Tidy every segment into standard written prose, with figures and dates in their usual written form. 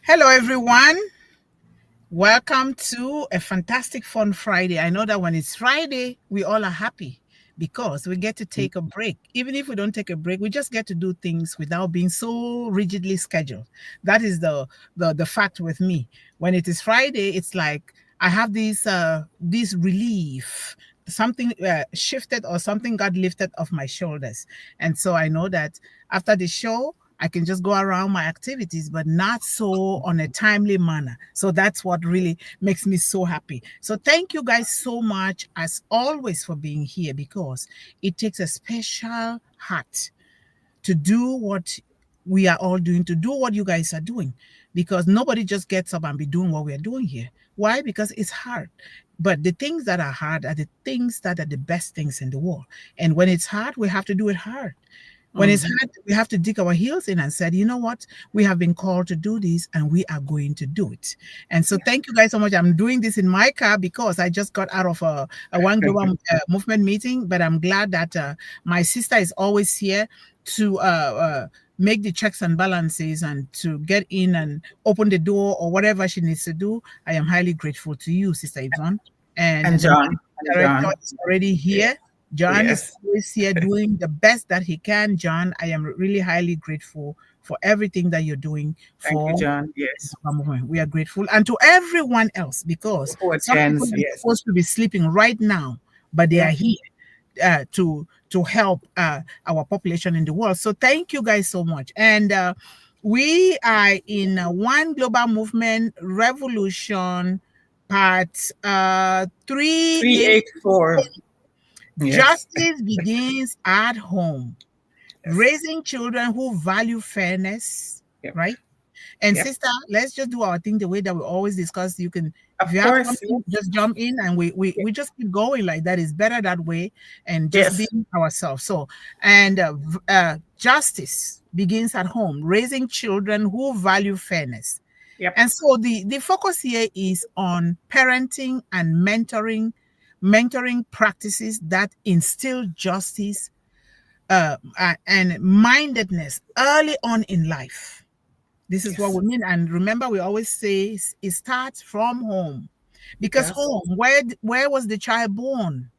Hello, everyone. Welcome to a fantastic, fun Friday. I know that when it's Friday, we all are happy because we get to take a break. Even if we don't take a break, we just get to do things without being so rigidly scheduled. That is the fact with me. When it is Friday, it's like I have this relief. Something shifted or something got lifted off my shoulders. And so I know that after the show, I can just go around my activities, but not so on a timely manner. So that's what really makes me so happy. So thank you guys so much, as always, for being here, because it takes a special heart to do what we are all doing, to do what you guys are doing, because nobody just gets up and be doing what we are doing here. Why? Because it's hard. But the things that are hard are the things that are the best things in the world. And when it's hard, we have to do it hard. When it's hard, we have to dig our heels in and said, you know what? We have been called to do this and we are going to do it. And so thank you guys so much. I'm doing this in my car because I just got out of a One Global Movement meeting, but I'm glad that my sister is always here to make the checks and balances and to get in and open the door or whatever she needs to do. I am highly grateful to you, Sister Yvonne. And John. the director is already here. John Yes. is always here doing the best that he can. John, I am really highly grateful for everything that you're doing Thank for you, John. Yes. our movement. We are grateful. And to everyone else, because Who some people attends, are yes. supposed to be sleeping right now, but they are Yeah. here to help our population in the world. So thank you guys so much. And we are in One Global Movement Revolution part 384. 384. Yes. Justice begins at home. Yes. Raising children who value fairness, Yep. right? And Yep. sister, let's just do our thing the way that we always discuss. You can, Of if you have course. something, just jump in and we just keep going like that. Is better that way, and just Yes. being ourselves. So, and justice begins at home. Raising children who value fairness. Yep. And so the focus here is on parenting and mentoring practices that instill justice and mindedness early on in life. This is what we mean. And remember, we always say it starts from home, because home, where was the child born?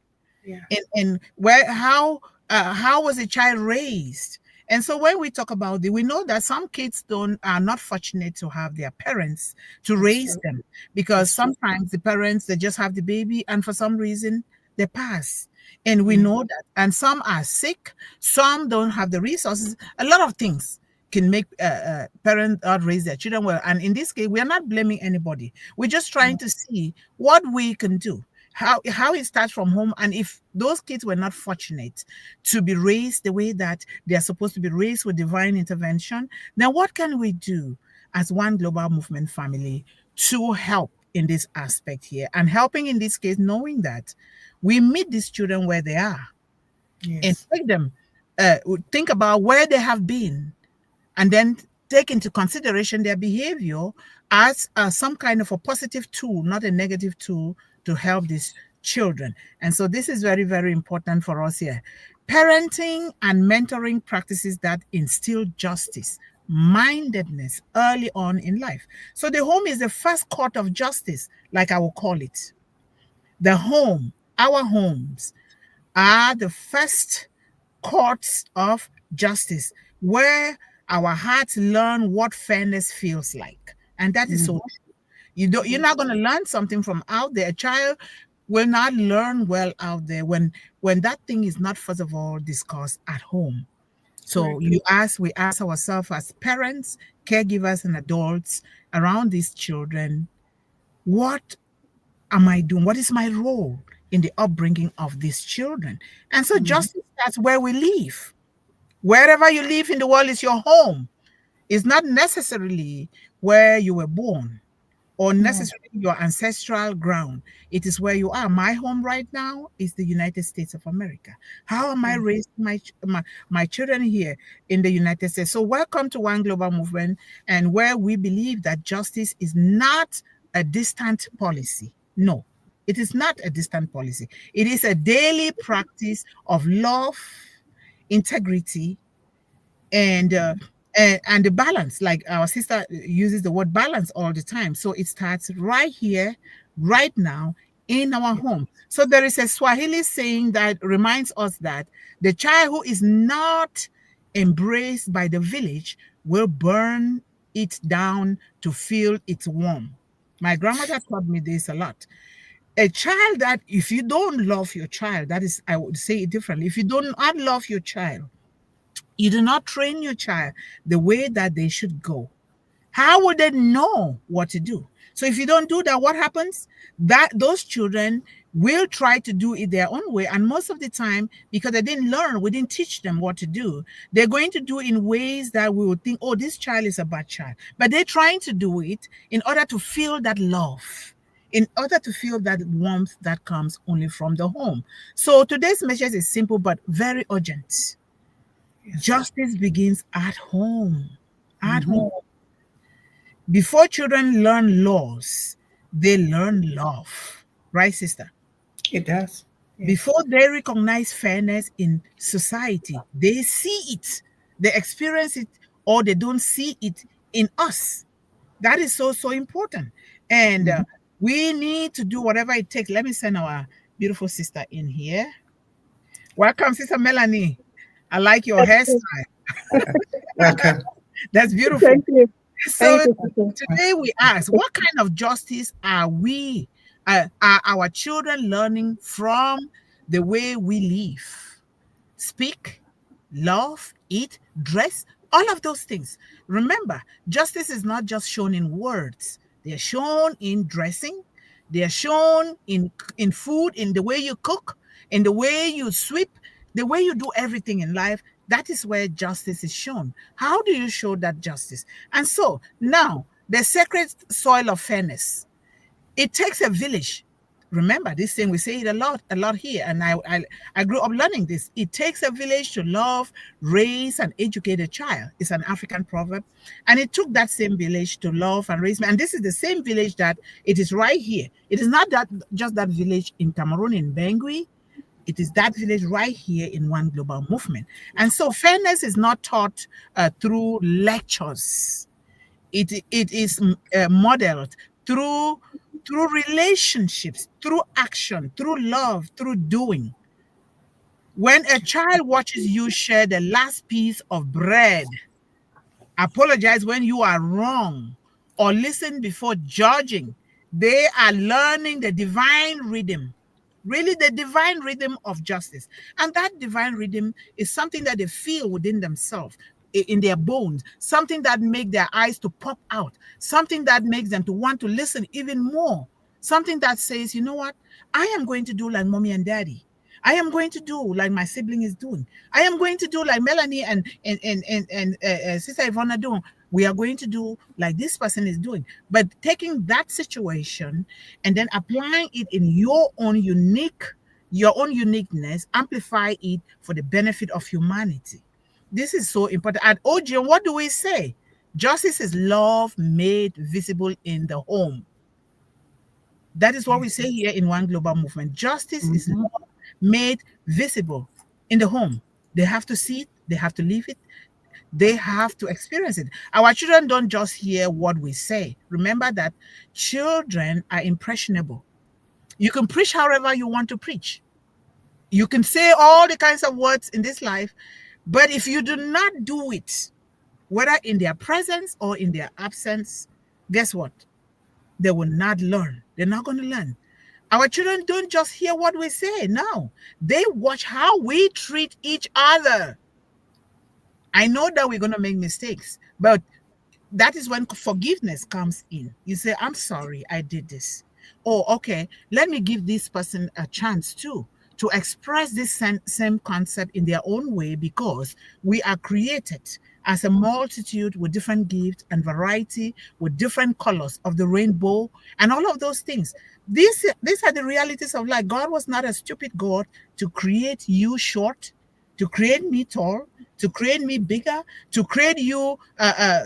Yeah. And where how was the child raised? And so when we talk about it, we know that some kids are not fortunate to have their parents to raise them, because sometimes the parents, they just have the baby and for some reason they pass. And we know that. And some are sick, some don't have the resources. A lot of things can make parents not raise their children well. And in this case, we are not blaming anybody. We're just trying to see what we can do, how it starts from home. And if those kids were not fortunate to be raised the way that they are supposed to be raised with divine intervention, then what can we do as One Global Movement family to help in this aspect here? And helping in this case, knowing that we meet these children where they are, and take them, think about where they have been, and then take into consideration their behavior as some kind of a positive tool, not a negative tool, to help these children. And so this is very, very important for us here. Parenting and mentoring practices that instill justice, mindedness early on in life. So the home is the first court of justice, like I will call it. The home, our homes, are the first courts of justice, where our hearts learn what fairness feels like. And that is so true. You're not going to learn something from out there. A child will not learn well out there when that thing is not, first of all, discussed at home. So we ask ourselves as parents, caregivers, and adults around these children, what am I doing? What is my role in the upbringing of these children? And so justice starts where we live. Wherever you live in the world is your home. It's not necessarily where you were born or necessarily your ancestral ground. It is where you are. My home right now is the United States of America. How am I raising my children here in the United States? So welcome to One Global Movement, and where we believe that justice is not a distant policy. No, it is not a distant policy. It is a daily practice of love, integrity, and And the balance, like our sister uses the word balance all the time. So it starts right here, right now, in our home. So there is a Swahili saying that reminds us that the child who is not embraced by the village will burn it down to feel its warmth. My grandmother taught me this a lot. A child that, if you don't love your child, that is, I would say it differently. If you do not love your child, you do not train your child the way that they should go, how would they know what to do? So if you don't do that, what happens? That those children will try to do it their own way. And most of the time, because they didn't learn, we didn't teach them what to do, they're going to do in ways that we would think, oh, this child is a bad child. But they're trying to do it in order to feel that love, in order to feel that warmth that comes only from the home. So today's message is simple but very urgent. Justice begins at home. At home. Before children learn laws, they learn love. Right, sister? It does. Yes. Before they recognize fairness in society, they see it, they experience it, or they don't see it in us. That is so, so important. And we need to do whatever it takes. Let me send our beautiful sister in here. Welcome, Sister Melanie. I like your hairstyle. Welcome. That's beautiful. Thank you. So Thank you. today we ask, what kind of justice are our children learning from the way we live, speak, love, eat, dress, all of those things? Remember, justice is not just shown in words. They are shown in dressing. They are shown in food, in the way you cook, in the way you sweep, the way you do everything in life. That is where justice is shown. How do you show that justice? And so now, the sacred soil of fairness. It takes a village. Remember this thing, we say it a lot here, and I grew up learning this. It takes a village to love, raise, and educate a child. It's an African proverb. And it took that same village to love and raise me. And this is the same village that it is right here. It is not that just that village in Cameroon, in Bangui. It is that village right here in One Global Movement. And so fairness is not taught through lectures. It is modeled through relationships, through action, through love, through doing. When a child watches you share the last piece of bread, apologize when you are wrong, or listen before judging, they are learning the divine rhythm. Really, the divine rhythm of justice. And that divine rhythm is something that they feel within themselves, in their bones, something that makes their eyes to pop out, something that makes them to want to listen even more, something that says, you know what, I am going to do like mommy and daddy. I am going to do like my sibling is doing. I am going to do like Melanie and Sister Yvonne are doing. We are going to do like this person is doing. But taking that situation and then applying it in your own uniqueness, amplify it for the benefit of humanity. This is so important. At OGM, what do we say? Justice is love made visible in the home. That is what we say here in One Global Movement. Justice is love made visible in the home. They have to see it. They have to live it. They have to experience it. Our children don't just hear what we say. Remember that children are impressionable. You can preach however you want to preach. You can say all the kinds of words in this life, but if you do not do it, whether in their presence or in their absence, guess what? They will not learn. They're not going to learn. Our children don't just hear what we say. No, they watch how we treat each other. I know that we're going to make mistakes, but that is when forgiveness comes in. You say, I'm sorry, I did this. Oh, okay, let me give this person a chance too, to express this same concept in their own way, because we are created as a multitude with different gifts and variety, with different colors of the rainbow and all of those things. These are the realities of life. God was not a stupid God to create you short, to create me tall, to create me bigger, to create you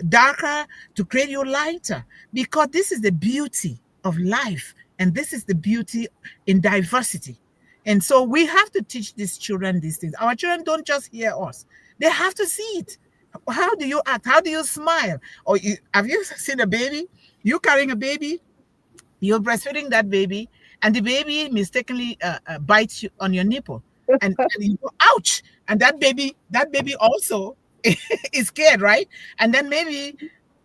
darker, to create you lighter, because this is the beauty of life, and this is the beauty in diversity. And so we have to teach these children these things. Our children don't just hear us. They have to see it. How do you act? How do you smile? Or have you seen a baby? You carrying a baby, you're breastfeeding that baby, and the baby mistakenly bites you on your nipple, and you go, ouch! And that baby also is scared, right? And then maybe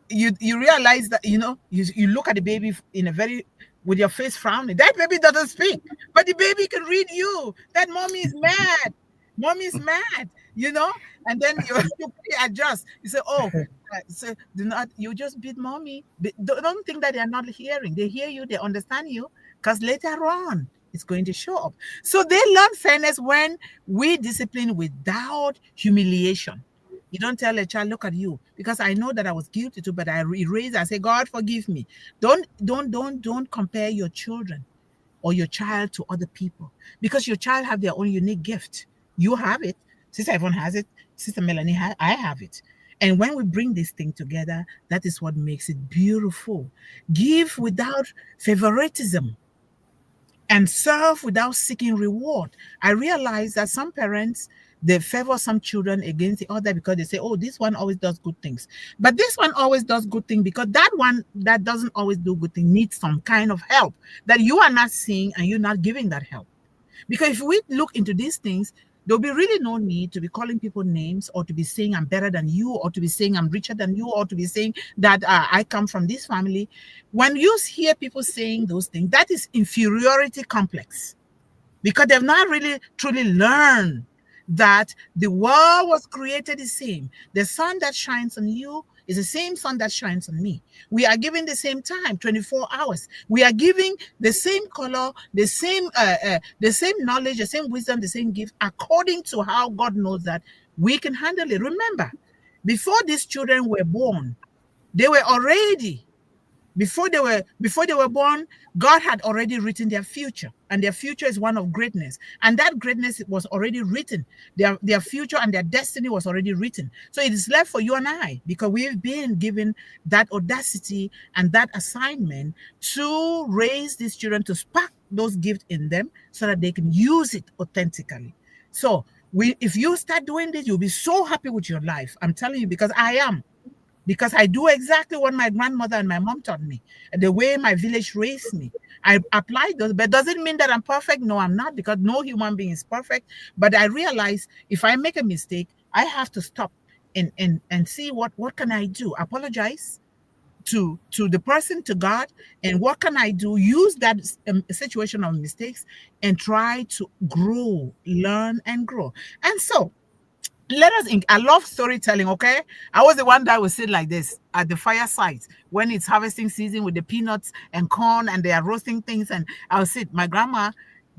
you realize that you look at the baby in a very with your face frowning. That baby doesn't speak, but the baby can read you. That mommy is mad. Mommy's mad, and then you adjust. You say, oh, so do not, you just beat mommy. Don't think that they are not hearing. They hear you, they understand you, because later on it's going to show up. So they learn fairness when we discipline without humiliation. You don't tell a child, look at you, because I know that I was guilty too, but I erase. I say, God, forgive me. Don't compare your children or your child to other people, because your child have their own unique gift. You have it. Sister Yvonne has it. Sister Melanie, I have it. And when we bring this thing together, that is what makes it beautiful. Give without favoritism and serve without seeking reward. I realize that some parents, they favor some children against the other because they say, oh, this one always does good things. But this one always does good things because that one that doesn't always do good things needs some kind of help that you are not seeing, and you're not giving that help. Because if we look into these things, there'll be really no need to be calling people names, or to be saying I'm better than you, or to be saying I'm richer than you, or to be saying that I come from this family. When you hear people saying those things, that is inferiority complex, because they've not really truly learned that the world was created the same. The sun that shines on you is the same sun that shines on me. We are given the same time, 24 hours. We are giving the same color, the same knowledge, the same wisdom, the same gift, according to how God knows that we can handle it. Remember, before these children were born, they were already before they were born, God had already written their future, and their future is one of greatness. And that greatness was already written. Their future and their destiny was already written. So it is left for you and I, because we've been given that audacity and that assignment to raise these children, to spark those gifts in them so that they can use it authentically. So if you start doing this, you'll be so happy with your life. I'm telling you, because I am. Because I do exactly what my grandmother and my mom taught me, and the way my village raised me. I applied those, but does it mean that I'm perfect? No, I'm not, because no human being is perfect. But I realize if I make a mistake, I have to stop and see what can I do. Apologize to the person, to God, and what can I do? Use that situation of mistakes and try to grow, learn, and grow. And so I love storytelling, okay? I was the one that would sit like this at the fireside when it's harvesting season with the peanuts and corn, and they are roasting things, and I'll sit. My grandma,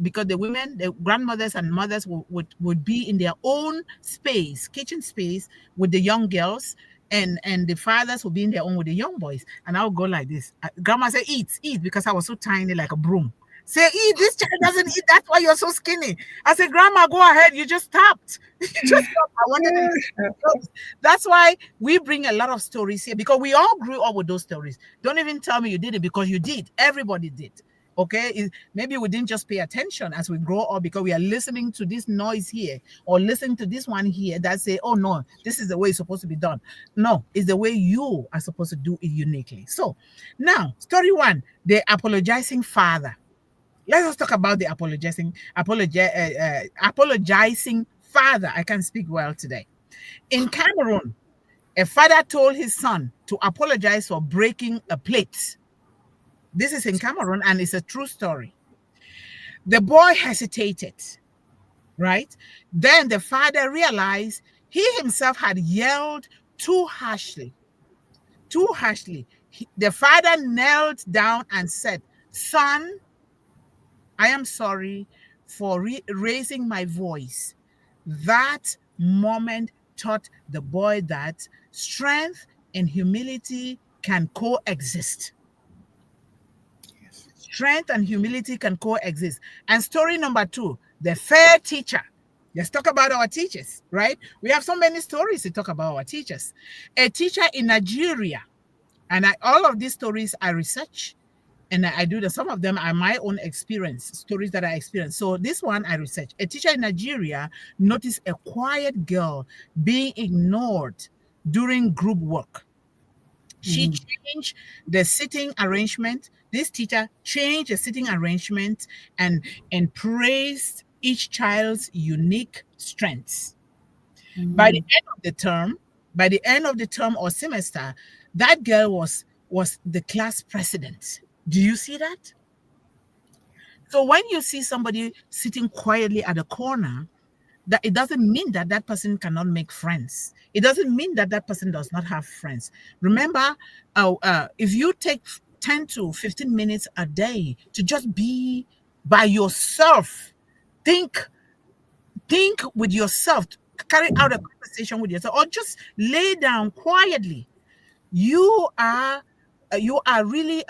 because the grandmothers and mothers would be in their own space, kitchen space, with the young girls, and the fathers would be in their own with the young boys. And I would go like this. Grandma said, eat, because I was so tiny, like a broom. Say, eat, this child doesn't eat, that's why you're so skinny. I said, Grandma, go ahead, you just stopped. You just stopped. I wanted to. That's why we bring a lot of stories here, because we all grew up with those stories. Don't even tell me you did it, because you did. Everybody did. Okay, maybe we didn't just pay attention as we grow up because we are listening to this noise here, or listening to this one here that say, oh no, this is the way it's supposed to be done. No, it's the way you are supposed to do it uniquely. So now, story one, the apologizing father. Let us talk about the apologizing father. I can speak well today. In Cameroon, a father told his son to apologize for breaking a plate. This is in Cameroon, and it's a true story. The boy hesitated, right? Then the father realized he himself had yelled too harshly. The father knelt down and said, son, I am sorry for raising my voice. That moment taught the boy that strength and humility can coexist. Strength and humility can coexist. And story number two, the fair teacher. Let's talk about our teachers, right? We have so many stories to talk about our teachers. A teacher in Nigeria, and all of these stories I research, and I do some of them are my own experience, stories that I experienced. So this one I researched. A teacher in Nigeria noticed a quiet girl being ignored during group work. She changed the sitting arrangement. This teacher changed the sitting arrangement and praised each child's unique strengths. By the end of the term, by the end of the term or semester, that girl was the class president. Do you see that? So when you see somebody sitting quietly at a corner, that it doesn't mean that that person cannot make friends. It doesn't mean that that person does not have friends. Remember, if you take 10 to 15 minutes a day to just be by yourself, think with yourself, carry out a conversation with yourself, or just lay down quietly, you are really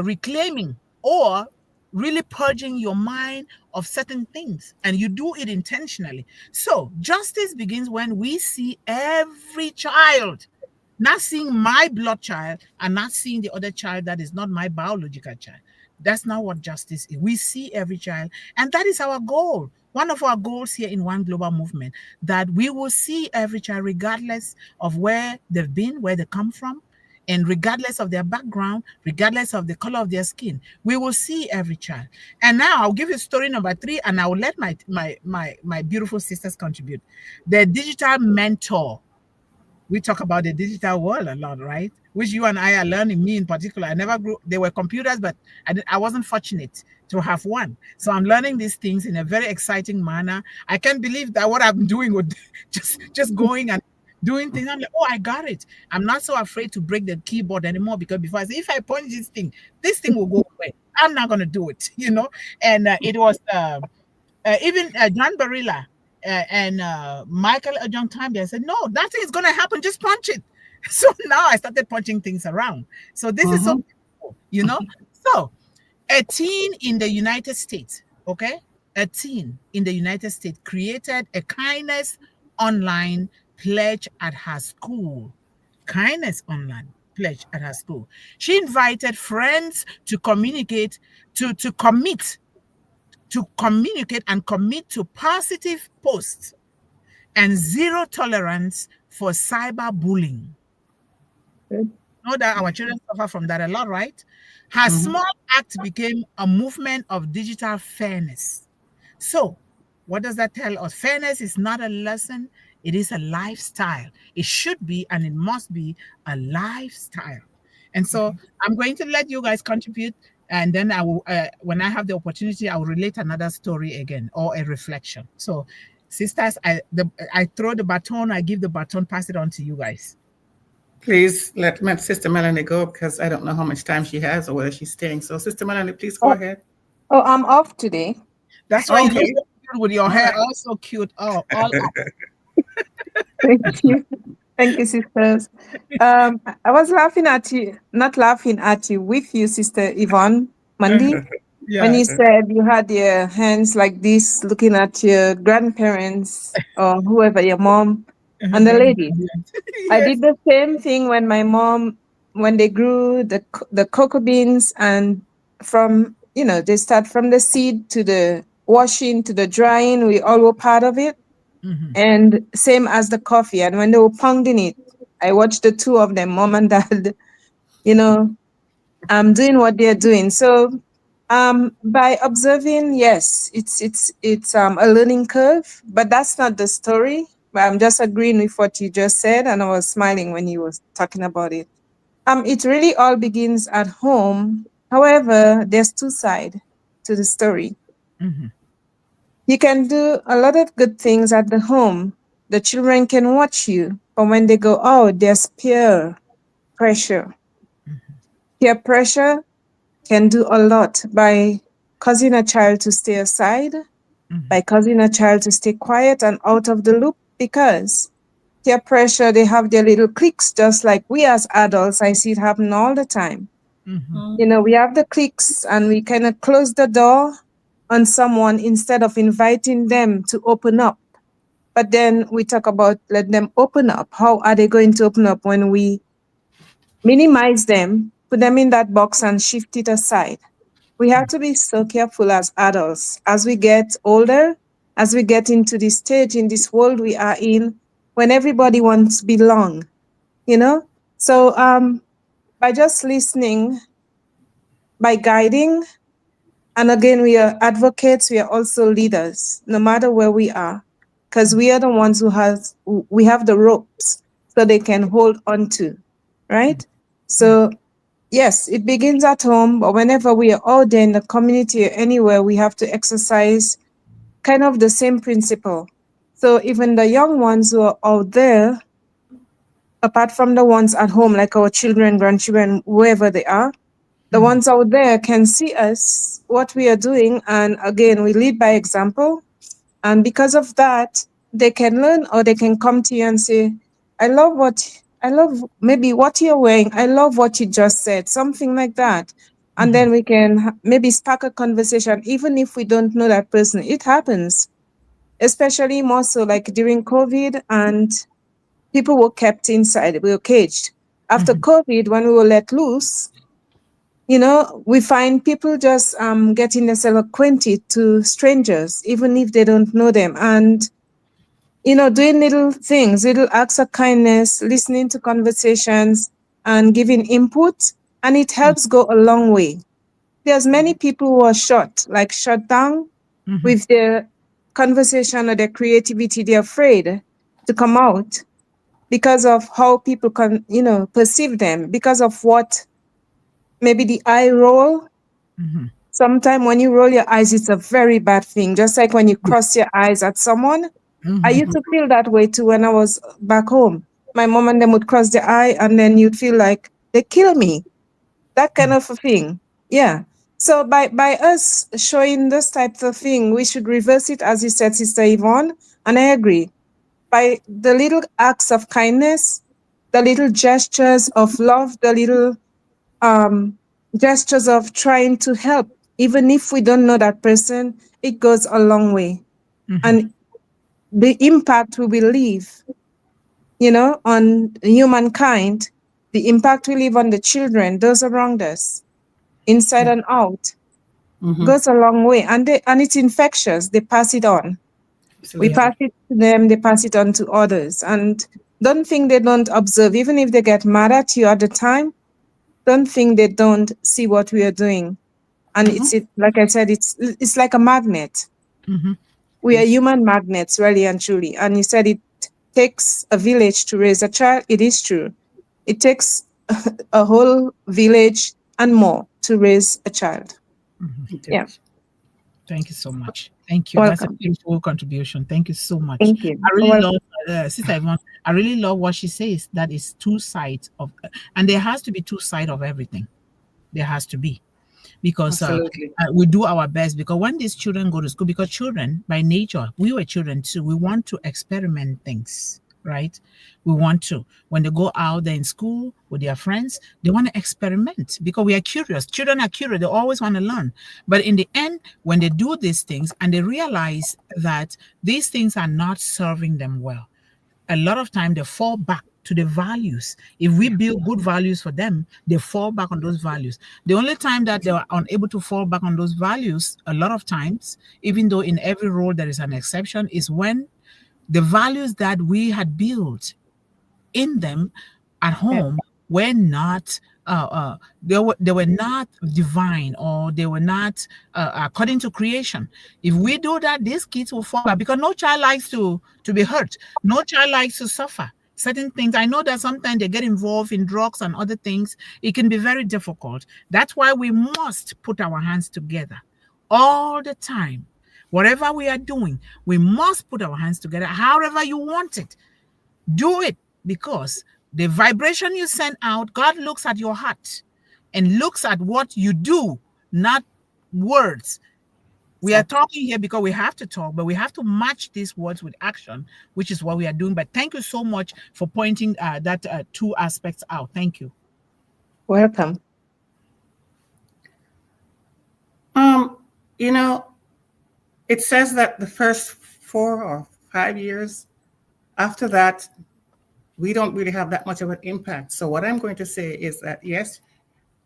reclaiming or really purging your mind of certain things, and you do it intentionally. So justice begins when we see every child, not seeing my blood child and not seeing the other child that is not my biological child. That's not what justice is. We see every child, and that is our goal. One of our goals here in One Global Movement, that we will see every child regardless of where they've been, where they come from, and regardless of their background, regardless of the color of their skin. We will see every child. And now I'll give you story number 3, and I will let my beautiful sisters contribute. The digital mentor. We talk about the digital world a lot, right? Which you and I are learning, me in particular. I never grew, there were computers, but I wasn't fortunate to have one. So I'm learning these things in a very exciting manner. I can't believe that what I'm doing would just going and doing things. I'm like, oh, I got it. I'm not so afraid to break the keyboard anymore, because before I say, if I punch this thing will go away. I'm not going to do it, you know? And it was even John Barilla and Michael John Tambia said, no, nothing is going to happen. Just punch it. So now I started punching things around. So this is so cool, you know? So a teen in the United States, okay? A teen in the United States created a kindness online pledge at her school. Kindness online pledge at her school. She invited friends to communicate, to communicate and commit to positive posts and zero tolerance for cyberbullying. Know that our children suffer from that a lot, right? Her small act became a movement of digital fairness. So, what does that tell us? Fairness is not a lesson, it is a lifestyle. It should be and it must be a lifestyle. And so, I'm going to let you guys contribute, and then I will, when I have the opportunity, I will relate another story again or a reflection. So, sisters, I throw the baton, I give the baton, pass it on to you guys. Please let my Sister Melanie go, because I don't know how much time she has or whether she's staying. So, Sister Melanie, please go ahead. Oh, I'm off today. That's why you look so cute with your hair, all so cute. Oh, all up. Thank you. Thank you, sisters. I was laughing at you, not laughing at you, with you, Sister Yvonne Mundih, when you said you had your hands like this, looking at your grandparents or whoever, your mom and the lady. I did the same thing when my mom, when they grew the cocoa beans, and from, you know, they start from the seed to the washing to the drying, we all were part of it. And same as the coffee. And when they were pounding it, I watched the two of them, mom and dad, you know, doing what they're doing. So by observing, yes, it's a learning curve, but that's not the story. But I'm just agreeing with what you just said, and I was smiling when you were talking about it. It really all begins at home. However, there's two sides to the story. You can do a lot of good things at the home. The children can watch you, but when they go out, there's peer pressure. Peer pressure can do a lot by causing a child to stay aside, by causing a child to stay quiet and out of the loop, because peer pressure, they have their little cliques, just like we as adults. I see it happen all the time. You know, we have the cliques and we kind of close the door on someone instead of inviting them to open up. But then we talk about let them open up. How are they going to open up when we minimize them, put them in that box and shift it aside? We have to be so careful as adults. As we get older, as we get into this stage in this world we are in, when everybody wants to belong, So by just listening, by guiding, and again, we are advocates, we are also leaders, no matter where we are, because we are the ones we have the ropes so they can hold on to, right? So yes, it begins at home, but whenever we are out there in the community or anywhere, we have to exercise kind of the same principle. So even the young ones who are out there, apart from the ones at home, like our children, grandchildren, wherever they are, the ones out there can see us, what we are doing. And again, we lead by example. And because of that, they can learn, or they can come to you and say, I love maybe what you're wearing. I love what you just said, something like that. And then we can maybe spark a conversation, even if we don't know that person. It happens, especially more so like during COVID, and people were kept inside, we were caged. After COVID, when we were let loose, we find people just getting themselves acquainted to strangers, even if they don't know them. And, doing little things, little acts of kindness, listening to conversations and giving input. And it helps go a long way. There's many people who are shut down with their conversation or their creativity. They're afraid to come out because of how people can, perceive them, because of what maybe the eye roll. Sometimes when you roll your eyes, it's a very bad thing. Just like when you cross your eyes at someone. I used to feel that way too when I was back home. My mom and them would cross their eye, and then you'd feel like they kill me. That kind of a thing. Yeah. So by us showing this type of thing, we should reverse it, as you said, Sister Yvonne, and I agree. By the little acts of kindness, the little gestures of love, the little gestures of trying to help, even if we don't know that person, it goes a long way. And the impact we will leave, on humankind, the impact we leave on the children, those around us, inside and out, goes a long way. And it's infectious. They pass it on. Absolutely. We pass it to them, they pass it on to others. And don't think they don't observe, even if they get mad at you at the time, don't think they don't see what we are doing. And it's like I said, it's like a magnet. We are human magnets, really and truly. And you said it takes a village to raise a child. It is true. It takes a whole village and more to raise a child. Yeah. Thank you so much. Thank you. Welcome. That's a beautiful contribution. Thank you so much. Thank you. I really love Sister Yvonne. I really love what she says. That is two sides of, and there has to be two sides of everything. There has to be, because we do our best. Because when these children go to school, because children by nature, we were children too. We want to experiment things, right? We want to. When they go out there in school with their friends, they want to experiment because we are curious. Children are curious. They always want to learn. But in the end, when they do these things and they realize that these things are not serving them well, a lot of time they fall back to the values. If we build good values for them, they fall back on those values. The only time that they are unable to fall back on those values, a lot of times, even though in every role there is an exception, is when the values that we had built in them at home were not they were not divine, or they were not according to creation. If we do that, these kids will fall back, because no child likes to be hurt. No child likes to suffer certain things. I know that sometimes they get involved in drugs and other things. It can be very difficult. That's why we must put our hands together all the time. Whatever we are doing, we must put our hands together. However you want it, do it, because the vibration you send out, God looks at your heart and looks at what you do, not words. We are talking here because we have to talk, but we have to match these words with action, which is what we are doing. But thank you so much for pointing that two aspects out. Thank you. Welcome. It says that the first 4 or 5 years, after that, we don't really have that much of an impact. So what I'm going to say is that, yes,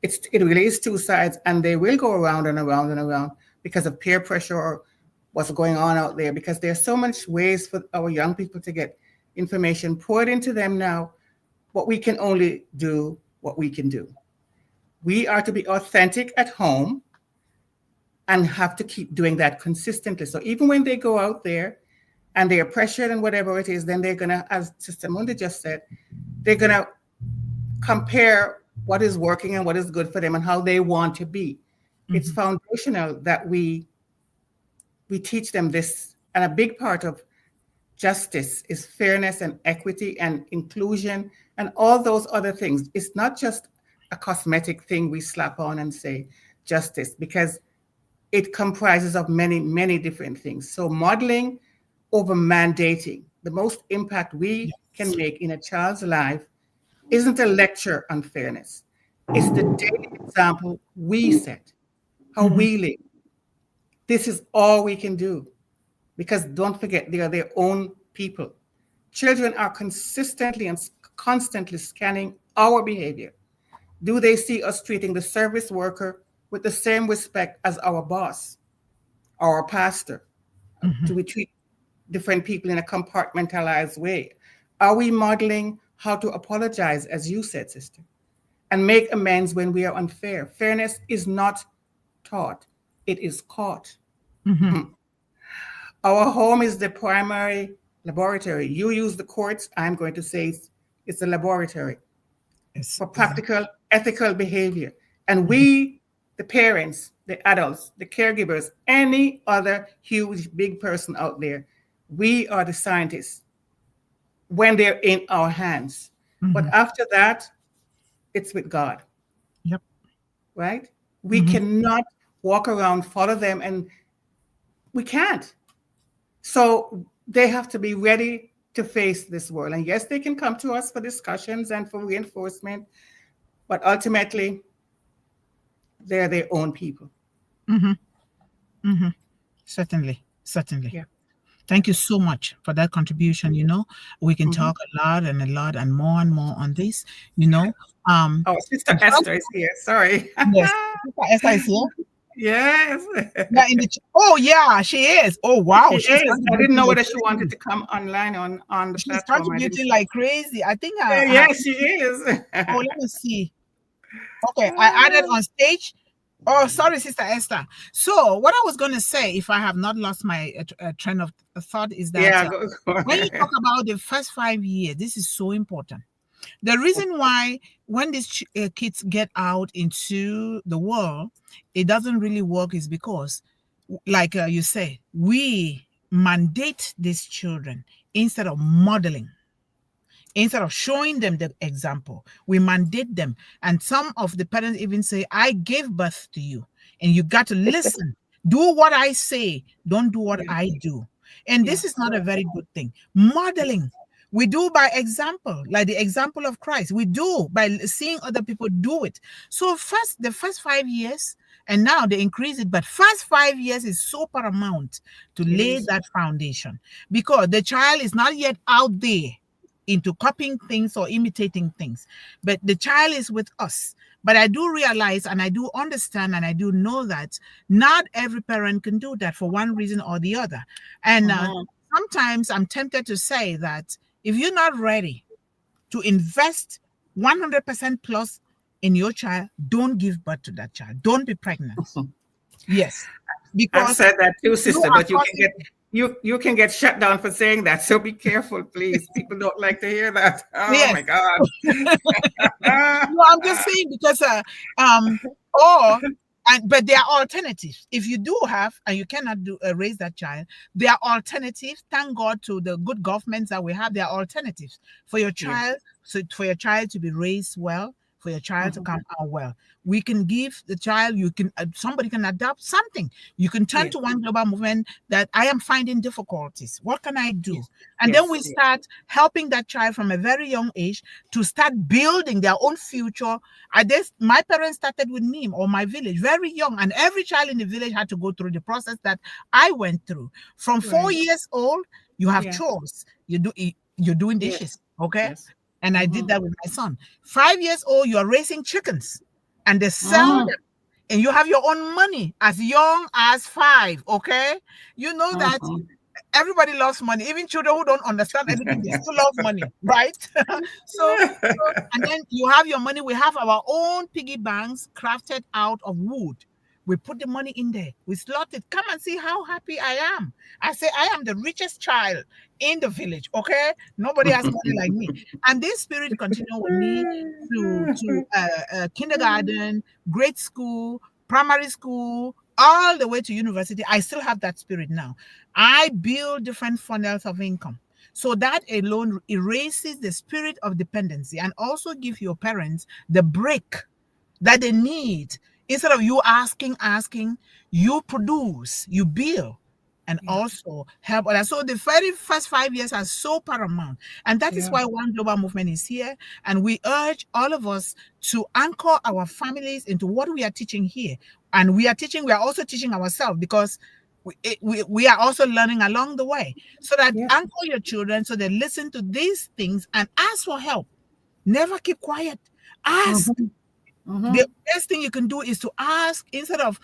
it really is two sides, and they will go around and around and around because of peer pressure or what's going on out there, because there's so much ways for our young people to get information poured into them now, but we can only do what we can do. We are to be authentic at home and have to keep doing that consistently. So even when they go out there and they are pressured and whatever it is, then they're going to, as Sister Mundih just said, they're going to compare what is working and what is good for them and how they want to be. It's foundational that we teach them this. And a big part of justice is fairness and equity and inclusion and all those other things. It's not just a cosmetic thing we slap on and say justice, because it comprises of many, many different things. So modeling over mandating, the most impact we can make in a child's life isn't a lecture on fairness. It's the daily example we set, how we live. This is all we can do, because don't forget, they are their own people. Children are consistently and constantly scanning our behavior. Do they see us treating the service worker with the same respect as our boss, our pastor? Do we treat different people in a compartmentalized way? Are we modeling how to apologize, as you said, sister, and make amends when we are unfair? Fairness is not taught, it is caught. Our home is the primary laboratory. You use the courts, I'm going to say it's a laboratory for practical, ethical behavior. And we, the parents, the adults, the caregivers, any other huge, big person out there, we are the scientists when they're in our hands. But after that, it's with God. Yep. Right? We cannot walk around, follow them, and we can't. So they have to be ready to face this world. And yes, they can come to us for discussions and for reinforcement, but ultimately, they're their own people. Certainly. Yeah. Thank you so much for that contribution. You know, we can talk a lot and more on this, you know. Oh, Sister Esther is here. Sorry. Yes, Sister Esther is here. Yes. Oh, yeah, she is. Oh, wow. She is. I didn't know whether she wanted to come online on the She's platform. contributing like crazy. I think. Yes, she is. Oh, let me see. Okay, I added on stage. Oh, sorry, Sister Esther. So what I was going to say, if I have not lost my train of thought, is that when you talk about the first 5 years, this is so important. The reason why when these kids get out into the world, it doesn't really work is because, like you say, we mandate these children instead of modeling. Instead of showing them the example, we mandate them. And some of the parents even say, I gave birth to you and you got to listen. Do what I say. Don't do what I do. And this is not a very good thing. Modeling. We do by example, like the example of Christ. We do by seeing other people do it. So the first 5 years, and now they increase it, but first 5 years is so paramount to lay that foundation, because the child is not yet out there into copying things or imitating things, but the child is with us. But I do realize and I do understand and I do know that not every parent can do that for one reason or the other. And sometimes I'm tempted to say that if you're not ready to invest 100% plus in your child, don't give birth to that child. Don't be pregnant. Yes. Because I've said that too, sister, but you can get shut down for saying that. So be careful, please. People don't like to hear that. Oh my God. No, I'm just saying because but there are alternatives. If you do have and you cannot raise that child, there are alternatives. Thank God to the good governments that we have. There are alternatives for your child, so for your child to be raised well, for your child to come out well. We can give the child, you can somebody can adopt something. You can turn to one global movement that I am finding difficulties. What can I do? And then we start helping that child from a very young age to start building their own future. My parents started with me or my village very young, and every child in the village had to go through the process that I went through. From 4 years old, you have chores. You're doing dishes, okay? And I did that with my son. 5 years old, you are raising chickens and they sell them. And you have your own money as young as 5, okay? You know that everybody loves money. Even children who don't understand anything, they still love money, right? so, and then you have your money. We have our own piggy banks crafted out of wood. We put the money in there. We slot it. Come and see how happy I am. I say I am the richest child in the village. Okay, nobody has money like me. And this spirit continue with me to kindergarten, grade school, primary school, all the way to university. I still have that spirit now. I build different funnels of income. So that alone erases the spirit of dependency and also give your parents the break that they need. Instead of you asking, you produce, you build, and also help others. So the very first 5 years are so paramount. And that is why One Global Movement is here. And we urge all of us to anchor our families into what we are teaching here. And we are also teaching ourselves, because we are also learning along the way. So that anchor your children so they listen to these things and ask for help. Never keep quiet. Ask. The best thing you can do is to ask instead of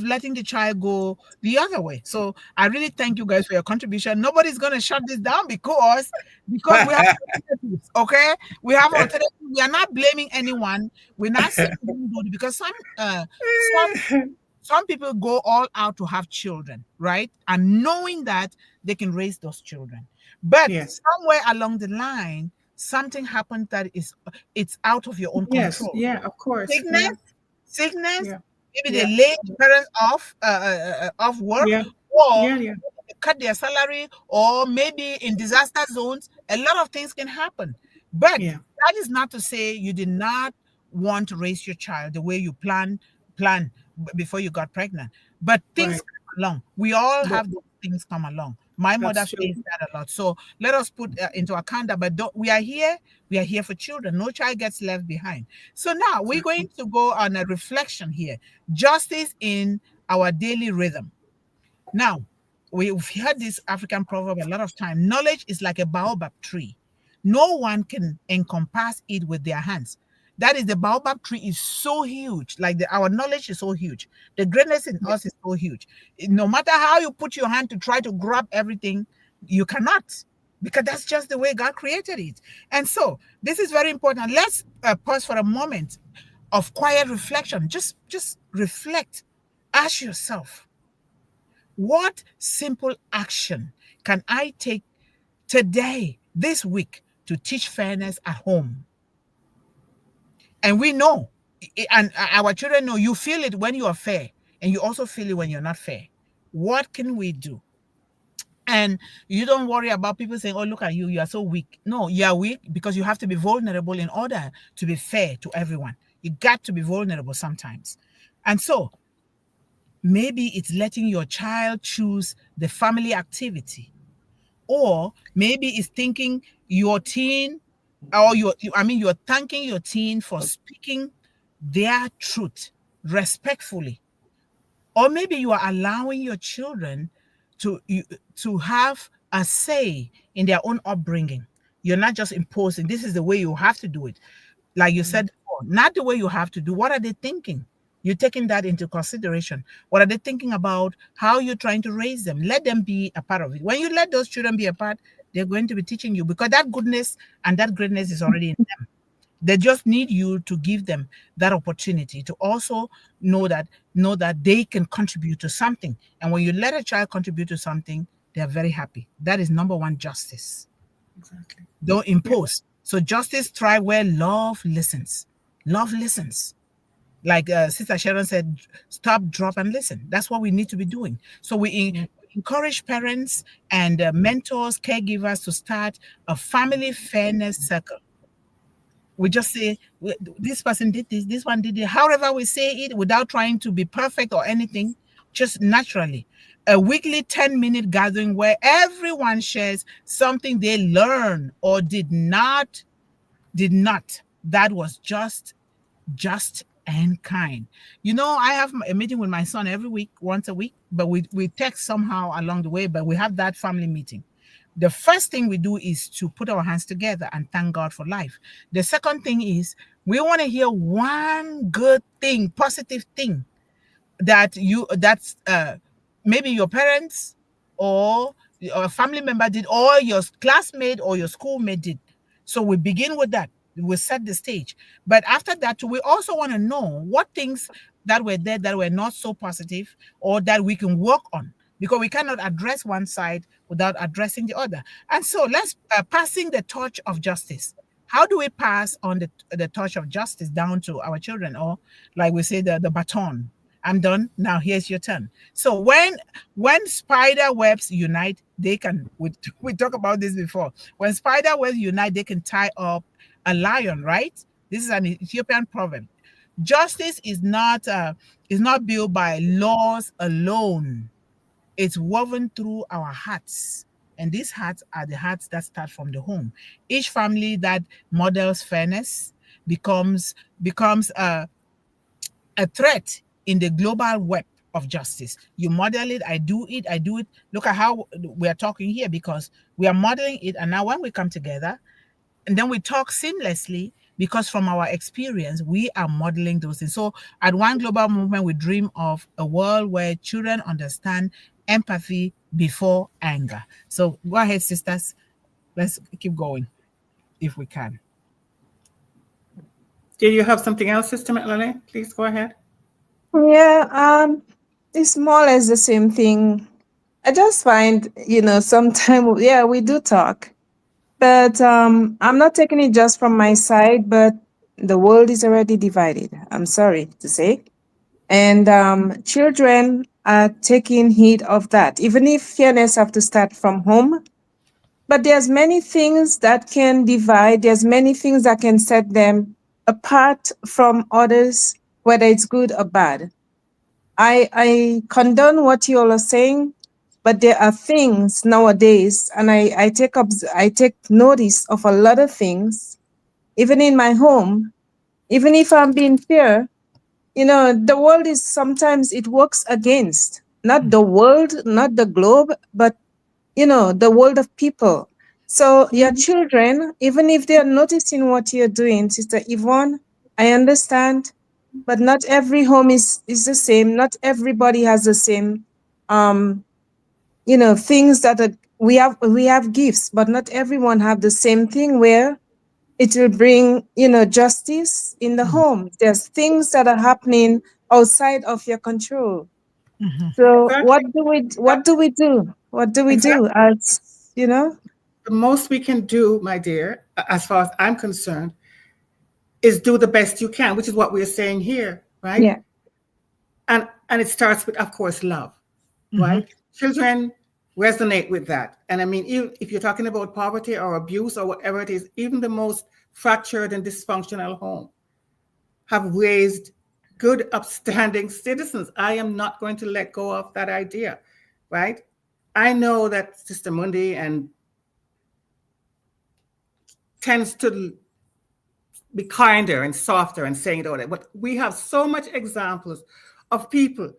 letting the child go the other way. So I really thank you guys for your contribution. Nobody's going to shut this down because we have alternatives, okay? We have alternatives. We are not blaming anyone. We're not saying because some people go all out to have children, right? And knowing that they can raise those children. But somewhere along the line, something happened that it's out of your own control. Yeah, of course. Sickness. Maybe they lay the parents off work, or they cut their salary, or maybe in disaster zones. A lot of things can happen. But that is not to say you did not want to raise your child the way you plan before you got pregnant. But things come along. We all have those things come along. My mother faced that a lot. So let us put into account that, but we are here for children. No child gets left behind. So now we're going to go on a reflection here. Justice in our daily rhythm. Now, we've heard this African proverb a lot of time. Knowledge is like a baobab tree. No one can encompass it with their hands. That is, the baobab tree is so huge. Like our knowledge is so huge. The greatness in us is so huge. No matter how you put your hand to try to grab everything, you cannot, because that's just the way God created it. And so this is very important. Let's pause for a moment of quiet reflection. Just reflect. Ask yourself, what simple action can I take today, this week, to teach fairness at home? And we know, and our children know, you feel it when you are fair, and you also feel it when you're not fair. What can we do? And you don't worry about people saying, oh, look at you, you are so weak. No, you are weak because you have to be vulnerable in order to be fair to everyone. You got to be vulnerable sometimes. And so maybe it's letting your child choose the family activity, or maybe it's thinking your teen, or you're thanking your teen for speaking their truth respectfully. Or maybe you are allowing your children to have a say in their own upbringing. You're not just imposing, this is the way you have to do it. Like you said before, not the way you have to do. What are they thinking? You're taking that into consideration. What are they thinking about? How you're trying to raise them? Let them be a part of it. When you let those children be a part, they're going to be teaching you, because that goodness and that greatness is already in them. They just need you to give them that opportunity to also know that they can contribute to something. And when you let a child contribute to something, they're very happy. That is number one, justice. Exactly. Don't impose. So justice thrives where love listens. Love listens. Like Sister Sharon said, stop, drop, and listen. That's what we need to be doing. So we encourage parents and mentors, caregivers to start a family fairness circle. We just say, this person did this one did it. However we say it, without trying to be perfect or anything, just naturally. A weekly 10-minute gathering where everyone shares something they learned or did not. That was just and kind. I have a meeting with my son every week, once a week, but we text somehow along the way, but we have that family meeting. The first thing we do is to put our hands together and thank God for life. The second thing is we want to hear one good thing, positive thing that maybe your parents or a family member did, or your classmate or your schoolmate did. So we begin with that. We set the stage. But after that, we also want to know what things that were there that were not so positive or that we can work on, because we cannot address one side without addressing the other. And so let's passing the torch of justice. How do we pass on the torch of justice down to our children, or like we say, the baton? I'm done. Now here's your turn. So when spider webs unite, they can. We talked about this before. When spider webs unite, they can tie up a lion. Right? This is an Ethiopian proverb. Justice is not built by laws alone. It's woven through our hearts. And these hearts are the hearts that start from the home. Each family that models fairness becomes a threat in the global web of justice. You model it, I do it. Look at how we are talking here, because we are modeling it. And now when we come together and then we talk seamlessly, because from our experience, we are modeling those things. So at One Global Movement, we dream of a world where children understand empathy before anger. So go ahead, sisters. Let's keep going if we can. Do you have something else, Sister Melanie? Please go ahead. Yeah, it's more or less the same thing. I just find, sometimes, yeah, we do talk, but I'm not taking it just from my side, but the world is already divided. I'm sorry to say. And children are taking heed of that, even if fairness have to start from home. But there's many things that can divide. There's many things that can set them apart from others, whether it's good or bad. I condone what you all are saying, but there are things nowadays, and I take notice of a lot of things, even in my home. Even if I'm being fair, the world is sometimes it works against, not the world, not the globe, but the world of people. So your children, even if they're noticing what you're doing, Sister Yvonne, I understand, but not every home is the same. Not everybody has the same things that we have gifts, but not everyone have the same thing where it will bring justice in the home. There's things that are happening outside of your control. So Exactly. what do we do? What do we do as The most we can do, my dear, as far as I'm concerned, is do the best you can, which is what we're saying here, right? Yeah. And it starts with, of course, love, right? Children resonate with that. And I mean, if you're talking about poverty or abuse or whatever it is, even the most fractured and dysfunctional home have raised good, upstanding citizens. I am not going to let go of that idea, right? I know that Sister Mundih and tends to be kinder and softer and saying it all that. But we have so much examples of people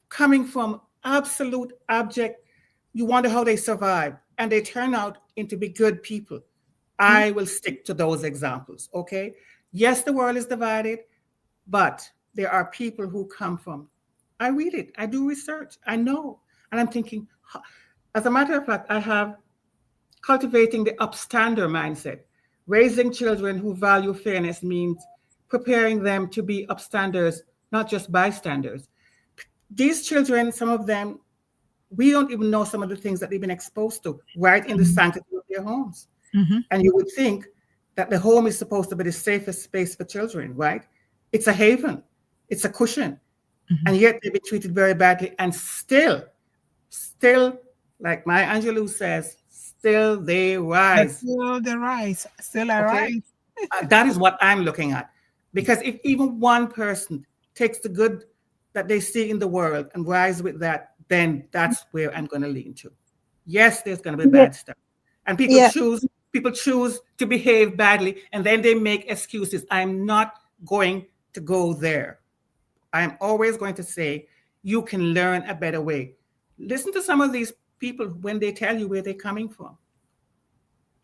coming from absolute abject, you wonder how they survive, and they turn out into be good people. I will stick to those examples, okay? Yes, the world is divided, but there are people who come from, I read it, I do research, I know. And I'm thinking, as a matter of fact, I have cultivating the upstander mindset. Raising children who value fairness means preparing them to be upstanders, not just bystanders. These children, some of them, we don't even know some of the things that they've been exposed to right in the sanctity of their homes. And you would think that the home is supposed to be the safest space for children, right? It's a haven, it's a cushion. And yet they've been treated very badly. And still, like Maya Angelou says, still they rise. Still they rise. Still I rise. That is what I'm looking at. Because if even one person takes the good that they see in the world and rise with that, then that's where I'm going to lean to. Yes, there's going to be bad stuff. And people choose to behave badly, and then they make excuses. I'm not going to go there. I'm always going to say, you can learn a better way. Listen to some of these people when they tell you where they're coming from.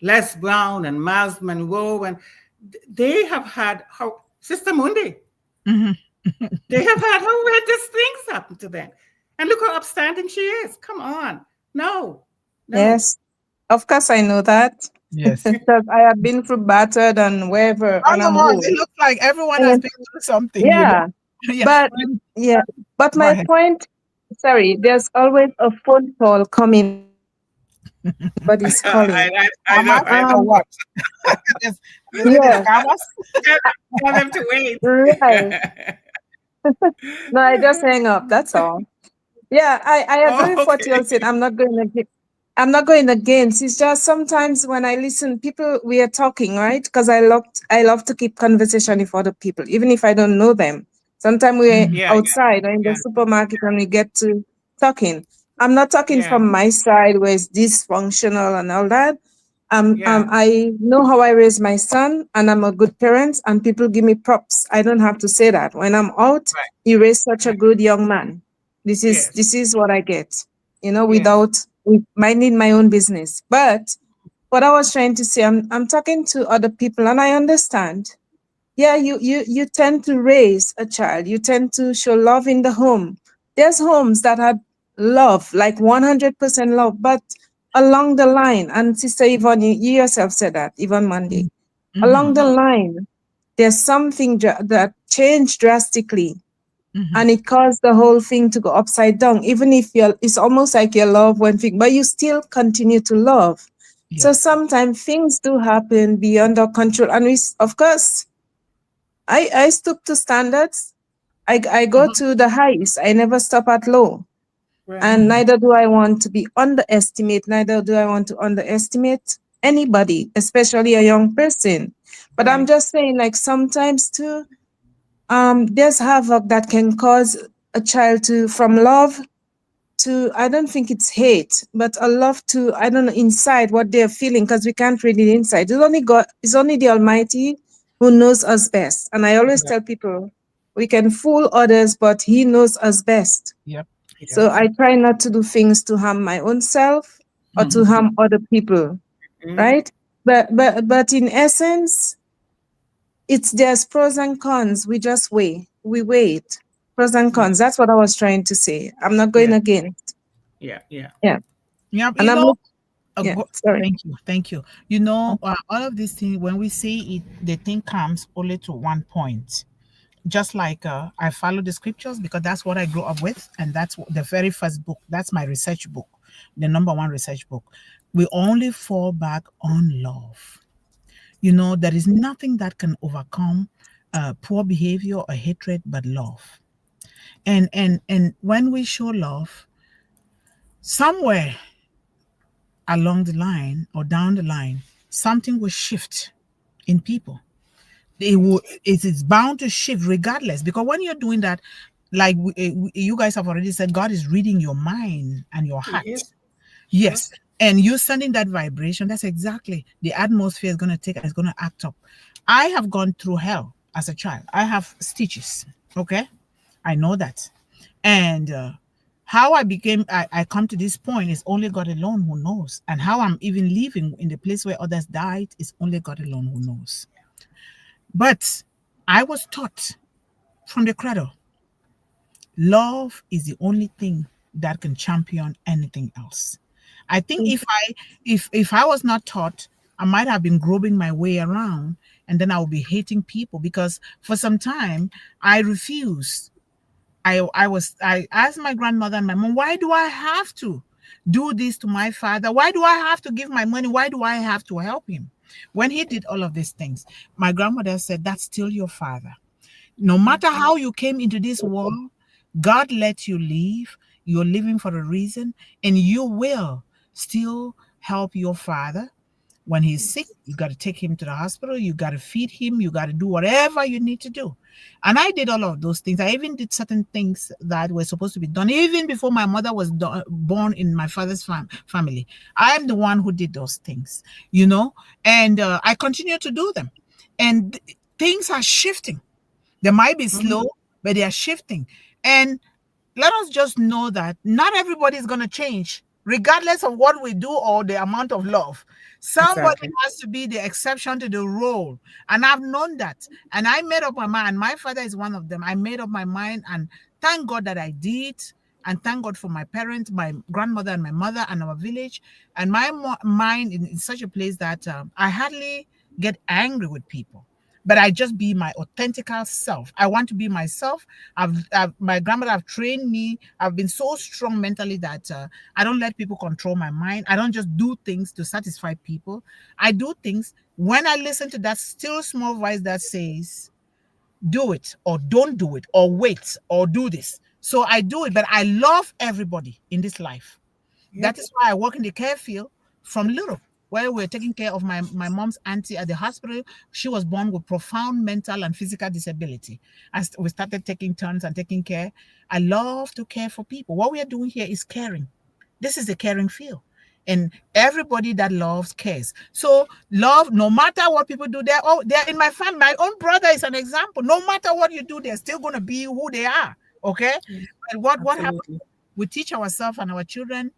Les Brown and Miles Monroe, and they have had Sister Mundih. They have had horrendous things happen to them. And look how upstanding she is. Come on. No, No. Yes. Of course, I know that. Yes. Because I have been through battered and wherever, Oh and I'm no, old. it looks like everyone has And been through something, you know. yeah, Yeah. but yeah, but Go my ahead. point, sorry, there's always a phone call coming or somebody's calling. I know, Scammers I know. or what? There's, is it the Yeah, scammers? Tell them to wait. right. No, I just hang up. That's all. Yeah, I agree Oh, with what okay. you're saying. I'm not going against. It's just sometimes when I listen, people we are talking, right? Because I love to keep conversation with other people, even if I don't know them. Sometimes we're Mhm. Yeah, outside or in the yeah, supermarket and we get to talking. I'm not talking yeah, from my side where it's dysfunctional and all that. yeah. I know how I raise my son, and I'm a good parent, and people give me props. I don't have to say that. When I'm out, Right. he raised such a Right. good young man. Yes. This is what I get, Yes. without minding my own business. But what I was trying to say, I'm talking to other people, and I understand. Yeah, you tend to raise a child. You tend to show love in the home. There's homes that have love, like 100% love, but along the line, and Sister Yvonne, you yourself said that, Yvonne Mundih, along Mhm. the line, there's something that changed drastically, Mhm. and it caused the whole thing to go upside down. Even if it's almost like your love went thing, but you still continue to love. So Yes. sometimes things do happen beyond our control, and of course, I stoop to standards. I go Mhm. to the highs. I never stop at low. Right. And Mhm. neither do I want to be underestimate, neither do I want to underestimate anybody, especially a young person. But I'm Right. just saying, like sometimes too, there's havoc that can cause a child to from love to, I don't think it's hate, but a love to, I don't know, inside what they're feeling, because we can't read it inside. It's only God, it's only the Almighty who knows us best. And I always Right. tell people we can fool others, but He knows us best. Yep. So Yes. I try not to do things to harm my own self or to Mhm. harm other people, Mhm. right? But in essence, it's there's pros and cons. We just wait. Pros and Yeah. cons. That's what I was trying to say. I'm not going Yeah. again. Yeah. Yeah. Yeah. Yep. And You I'm know, yeah, sorry. thank you. Thank you. All of these things, when we say it, the thing comes only to one point. Just like I follow the scriptures because that's what I grew up with, and that's the very first book. That's my research book, the number one research book. We only fall back on love. There is nothing that can overcome poor behavior or hatred but love. And when we show love, somewhere along the line or down the line, something will shift in people. It is bound to shift regardless, because when you're doing that, like you guys have already said, God is reading your mind and your He heart. is. Yes. Yes. And you sending that vibration, that's exactly the atmosphere is going to take, is going to act up. I have gone through hell as a child. I have stitches. Okay. I know that. And how I come to this point is only God alone who knows. And how I'm even living in the place where others died is only God alone who knows. But I was taught from the cradle, love is the only thing that can champion anything else. I think if I was not taught, I might have been groping my way around, and then I would be hating people, because for some time I refused. I asked my grandmother and my mom, why do I have to do this to my father? Why do I have to give my money? Why do I have to help him when he did all of these things? My grandmother said, that's still your father. No matter how you came into this world, God let you live. You're living for a reason, and you will still help your father. When he's sick, you got to take him to the hospital. You got to feed him. You got to do whatever you need to do. And I did all of those things. I even did certain things that were supposed to be done even before my mother was born in my father's family. I am the one who did those things, and I continue to do them. And things are shifting. They might be Mhm. slow, but they are shifting. And let us just know that not everybody is going to change, regardless of what we do or the amount of love. Somebody Exactly. has to be the exception to the rule. And I've known that. And I made up my mind. My father is one of them. I made up my mind, and thank God that I did. And thank God for my parents, my grandmother and my mother and our village. And my mind in such a place that I hardly get angry with people, but I just be my authentic self. I want to be myself. My grandmother have trained me. I've been so strong mentally that I don't let people control my mind. I don't just do things to satisfy people. I do things when I listen to that still small voice that says, do it or don't do it or wait or do this. So I do it, but I love everybody in this life. Yep. That is why I work in the care field from little, where we're taking care of my mom's auntie at the hospital. She was born with profound mental and physical disability. As we started taking turns and taking care, I love to care for people. What we are doing here is caring. This is a caring field. And everybody that loves cares. So love, no matter what people do, they're in my family. My own brother is an example. No matter what you do, they're still going to be who they are. Okay? And what happens? We teach ourselves and our children,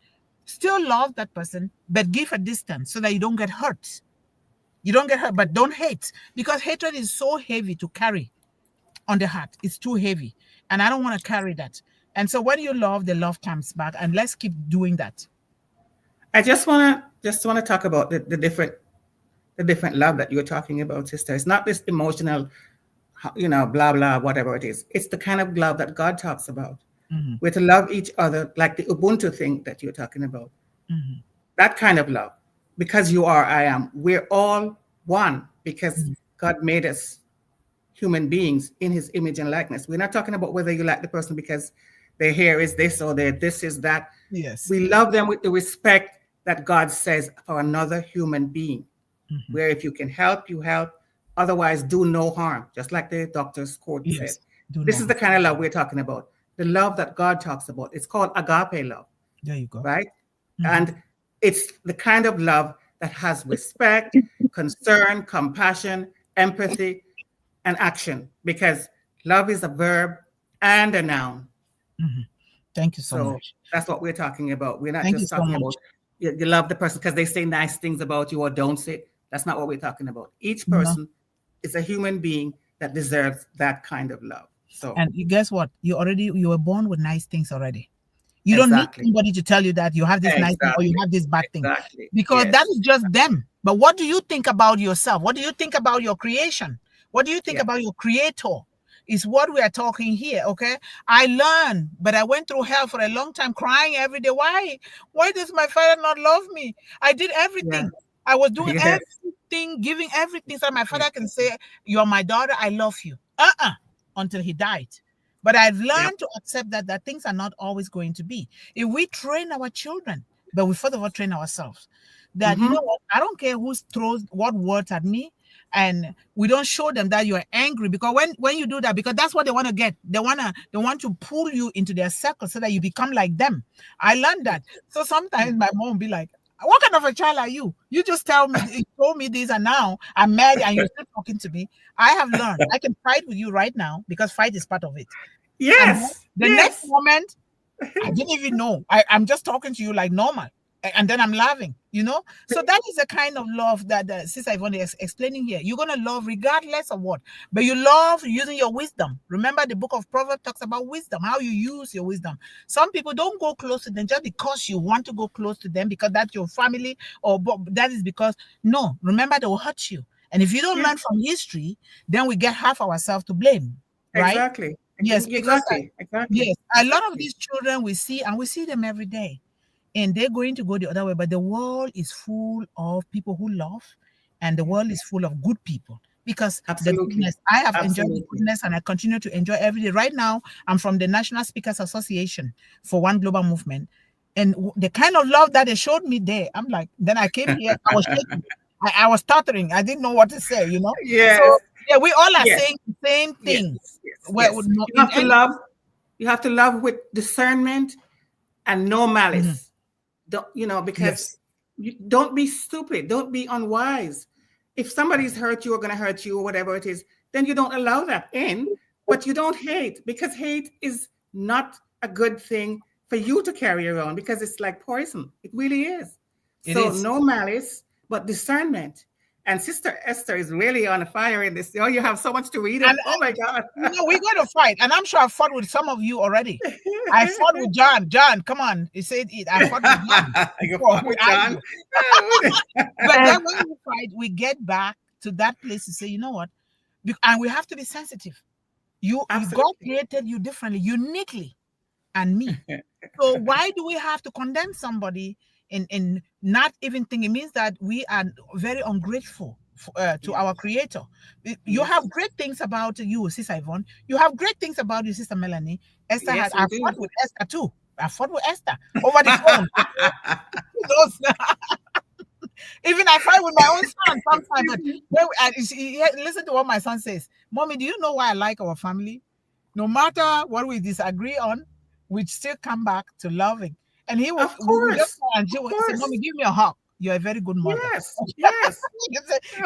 still love that person, but give a distance so that you don't get hurt. You don't get hurt, but don't hate. Because hatred is so heavy to carry on the heart. It's too heavy. And I don't want to carry that. And so when you love, the love comes back. And let's keep doing that. I just want to talk about the different love that you're talking about, sister. It's not this emotional, blah, blah, whatever it is. It's the kind of love that God talks about. Mm-hmm. We're to love each other like the Ubuntu thing that you're talking about. Mm-hmm. That kind of love. Because you are, I am. We're all one because God made us human beings in his image and likeness. We're not talking about whether you like the person because their hair is this or their this is that. Yes. We love them with the respect that God says for another human being. Mm-hmm. Where if you can help, you help. Otherwise, do no harm. Just like the doctor's quote said. This is the kind of love we're talking about. The love that God talks about. It's called agape love. There you go. Right? Mm-hmm. And it's the kind of love that has respect, concern, compassion, empathy, and action. Because love is a verb and a noun. Mm-hmm. Thank you so much. That's what we're talking about. We're not just talking about you love the person because they say nice things about you or don't say. That's not what we're talking about. Each person is a human being that deserves that kind of love. So, and guess what? You were born with nice things already. You don't need somebody to tell you that you have this nice thing or you have this bad thing. Because that is just them. But what do you think about yourself? What do you think about your creation? What do you think about your creator? Is what we are talking here, okay? I learned, but I went through hell for a long time, crying every day. Why does my father not love me? I did everything. Yeah. I was doing everything, giving everything so my father can say, you're my daughter, I love you. Until he died. But I've learned to accept that things are not always going to be. If we train our children, but we first of all train ourselves, that, you know what, I don't care who throws what words at me, and we don't show them that you're angry, because when you do that, because that's what they want to get. They want to pull you into their circle so that you become like them. I learned that. So sometimes my mom will be like, what kind of a child are you? You just told me this, and now I'm mad and you're still talking to me. I have learned I can fight with you right now because fight is part of it. Yes. The next moment, I didn't even know. I'm just talking to you like normal. And then I'm laughing, So that is the kind of love that Sister Yvonne is explaining here. You're going to love regardless of what. But you love using your wisdom. Remember, the book of Proverbs talks about wisdom, how you use your wisdom. Some people don't go close to them just because you want to go close to them, because that's your family, or that is because, no, remember, they will hurt you. And if you don't learn from history, then we get half ourselves to blame, right? Exactly. Yes, exactly. Yes, a lot of these children we see them every day. And they're going to go the other way. But the world is full of people who love, and the world is full of good people. Because the goodness, I have enjoyed the goodness, and I continue to enjoy every day. Right now, I'm from the National Speakers Association for One Global Movement. And the kind of love that they showed me there, I'm like, then I came here, I was shaking. I was stuttering. I didn't know what to say, Yes. So, yeah, we all are saying the same thing. Yes. You have to love with discernment and no malice. Because you don't be stupid, don't be unwise. If somebody's hurt you or going to hurt you or whatever it is, then you don't allow that in, but you don't hate, because hate is not a good thing for you to carry around, because it's like poison. It really is. So no malice, but discernment. And Sister Esther is really on fire in this. Oh, you have so much to read. And, oh my God. We're going to fight. And I'm sure I fought with some of you already. I fought with John. John, come on. He said it. I fought with John. You fought with John. But then when we fight, we get back to that place to say, you know what? And we have to be sensitive. God created you differently, uniquely, and me. So why do we have to condemn somebody in not even thinking? It means that we are very ungrateful to our Creator. You have great things about you, Sister Yvonne. You have great things about you, Sister Melanie. Esther I fought with Esther too. I fought with Esther over the phone. Even I fight with my own son sometimes. But listen to what my son says. Mommy, do you know why I like our family? No matter what we disagree on, we still come back to loving. And he will, of course. And she will say, Mommy, give me a hug. You're a very good mother. Yes.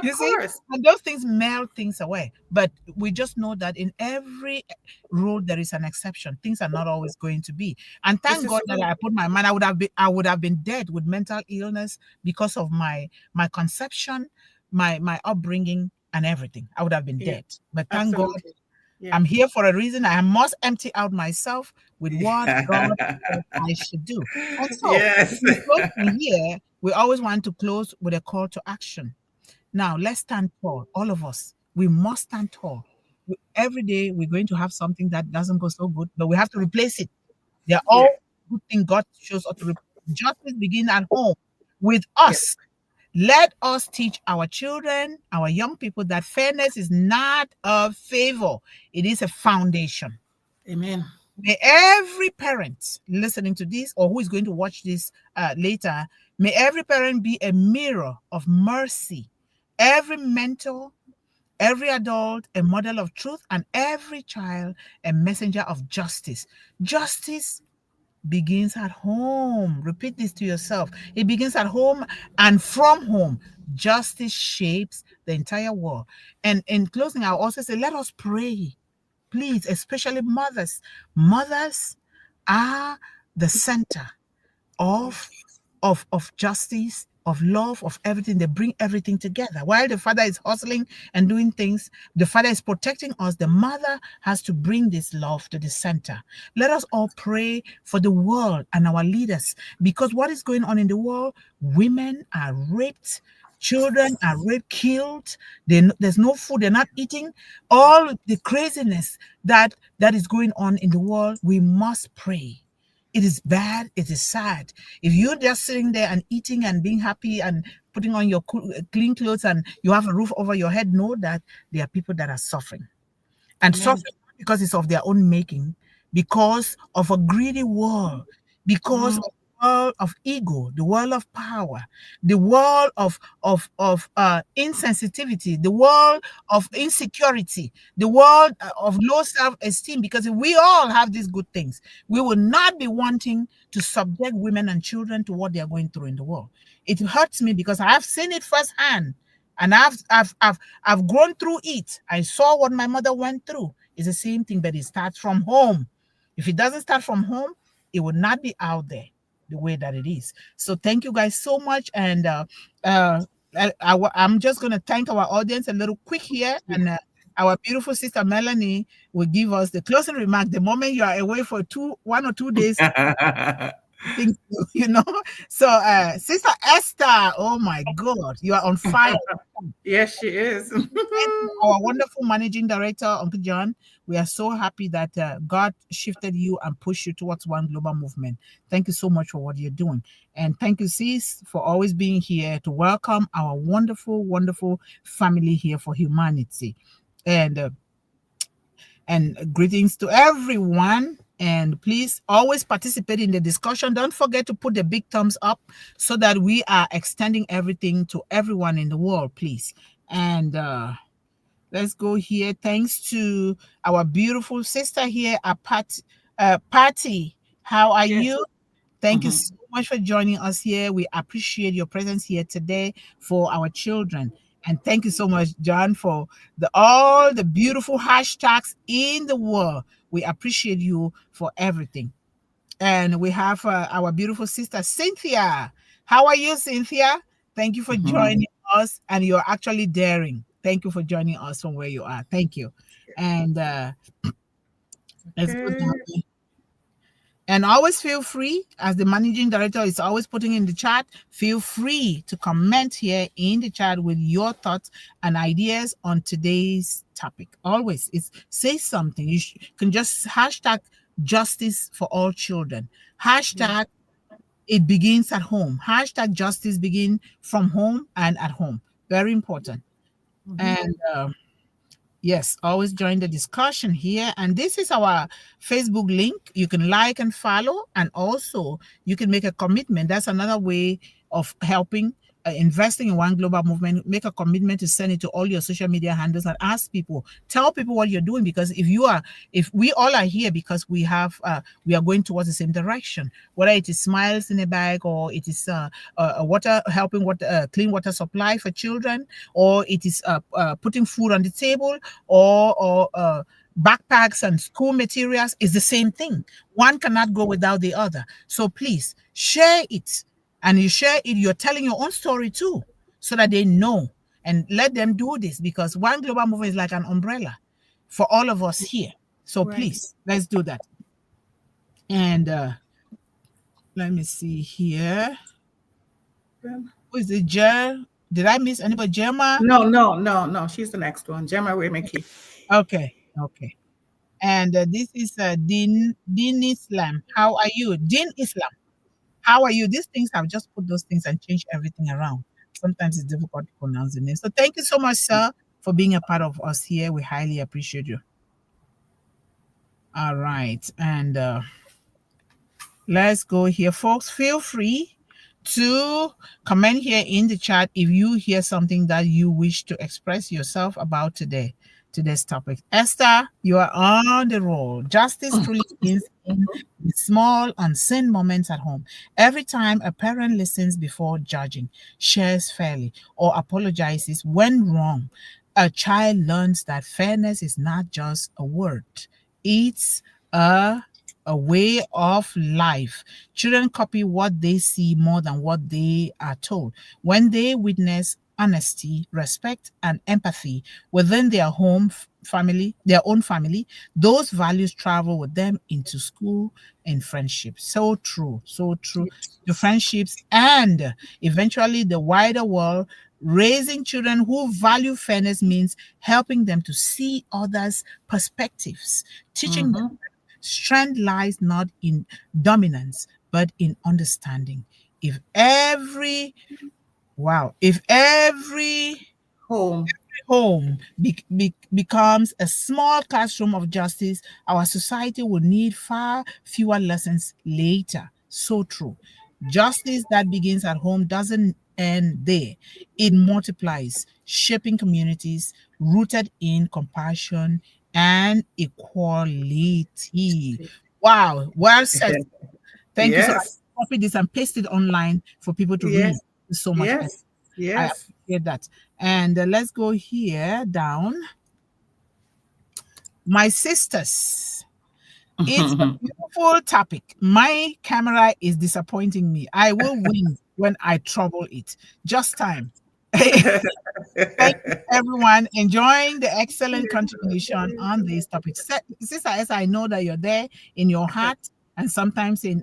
You see, and those things melt things away. But we just know that in every rule there is an exception. Things are not always going to be. And thank God that I put my mind. I would have been dead with mental illness because of my conception, my upbringing, and everything. I would have been dead. But thank God. Yeah. I'm here for a reason. I must empty out myself with what God said I should do. And so, here, we always want to close with a call to action. Now, let's stand tall. All of us, we must stand tall. Every day, we're going to have something that doesn't go so good, but we have to replace it. They're all good things God shows us to replace. Justice begins at home with us. Let us teach our children, our young people, that fairness is not a favor. It is a foundation. Amen. May every parent listening to this or who is going to watch this later, may every parent be a mirror of mercy. Every mentor, every adult, a model of truth, and every child, a messenger of justice. Justice begins at home. Repeat this to yourself. It begins at home and from home. Justice shapes the entire world. And in closing, I'll also say, let us pray. Please, especially mothers. Mothers are the center of justice, of love, of everything. They bring everything together. While the father is hustling and doing things, the father is protecting us. The mother has to bring this love to the center. Let us all pray for the world and our leaders, because what is going on in the world, women are raped, children are raped, killed. There's no food, they're not eating. All the craziness that is going on in the world, we must pray. It is bad. It is sad. If you're just sitting there and eating and being happy and putting on your clean clothes and you have a roof over your head, know that there are people that are suffering. And suffering because it's of their own making, because of a greedy world, because of the world of ego, the world of power, the world of insensitivity, the world of insecurity, the world of low self-esteem. Because if we all have these good things, we will not be wanting to subject women and children to what they are going through in the world. It hurts me because I have seen it firsthand, and I've grown through it. I saw what my mother went through. It's the same thing, but it starts from home. If it doesn't start from home, it will not be out there the way that it is. So thank you guys so much. And I'm just going to thank our audience a little quick here. And our beautiful sister Melanie will give us the closing remark the moment you are away for 1 or 2 days. So Sister Esther, oh my God, you are on fire. Yes, she is. Our wonderful managing director, Uncle John, we are so happy that God shifted you and pushed you towards one global movement. Thank you so much for what you're doing. And thank you, sis, for always being here to welcome our wonderful, wonderful family here for humanity. And greetings to everyone. And please always participate in the discussion. Don't forget to put the big thumbs up so that we are extending everything to everyone in the world, please. And let's go here. Thanks to our beautiful sister here, Patty. How are you? Thank you so much for joining us here. We appreciate your presence here today for our children. And thank you so much, John, for all the beautiful hashtags in the world. We appreciate you for everything. And we have our beautiful sister, Cynthia. How are you, Cynthia? Thank you for joining us, and you're actually daring. Thank you for joining us from where you are. Thank you. And let's go down. And always feel free, as the managing director is always putting in the chat, feel free to comment here in the chat with your thoughts and ideas on today's topic. Always, say something. You can just hashtag justice for all children. Hashtag it begins at home. Hashtag justice begin from home and at home. Very important. And yes, always join the discussion here. And this is our Facebook link. You can like and follow, and also you can make a commitment. That's another way of helping, investing in One Global Movement. Make a commitment to send it to all your social media handles and ask people, tell people what you're doing, because if we all are here because we are going towards the same direction, whether it is Smiles in a Bag, or it is helping clean water supply for children, or it is putting food on the table, or backpacks and school materials, is the same thing. One cannot go without the other. So please share it. And you share it, you're telling your own story too, so that they know, and let them do this, because One Global Movement is like an umbrella for all of us here. So please, let's do that. And let me see here. Who is it? Did I miss anybody? Gemma? No. She's the next one. Gemma Remeki. Okay. And this is Din Islam. How are you? Din Islam. How are you? These things, I've just put those things and changed everything around. Sometimes it's difficult to pronounce the name. So thank you so much, sir, for being a part of us here. We highly appreciate you. All right. And let's go here, folks. Feel free to comment here in the chat if you hear something that you wish to express yourself about today's topic. Esther, you are on the roll. Justice truly begins in the small, unseen moments at home. Every time a parent listens before judging, shares fairly, or apologizes when wrong, a child learns that fairness is not just a word. It's a way of life. Children copy what they see more than what they are told. When they witness honesty, respect, and empathy within their own family, those values travel with them into school and friendships. So true. The friendships and eventually the wider world. Raising children who value fairness means helping them to see others' perspectives, teaching them strength lies not in dominance, but in understanding. If every home becomes a small classroom of justice, our society will need far fewer lessons later. So true. Justice that begins at home doesn't end there. It multiplies, shaping communities rooted in compassion and equality. Wow, well said. Thank you so much. Copy this and paste it online for people to read. Thank you so much. I appreciate that. And let's go here down. My sisters, it's a beautiful topic. My camera is disappointing me. I will win when I trouble it. Just time. Thank you, everyone, enjoying the excellent contribution on this topic. Sister Esther, I know that you're there in your heart and sometimes in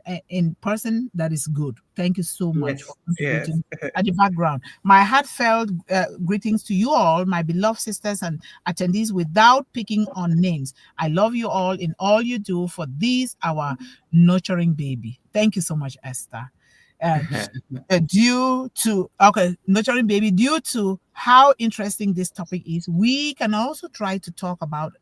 person. That is good. Thank you so much for contributing at the background. My heartfelt greetings to you all, my beloved sisters and attendees, without picking on names. I love you all in all you do for this, our nurturing baby. Thank you so much, Esther. Nurturing baby, due to how interesting this topic is, we can also try to talk about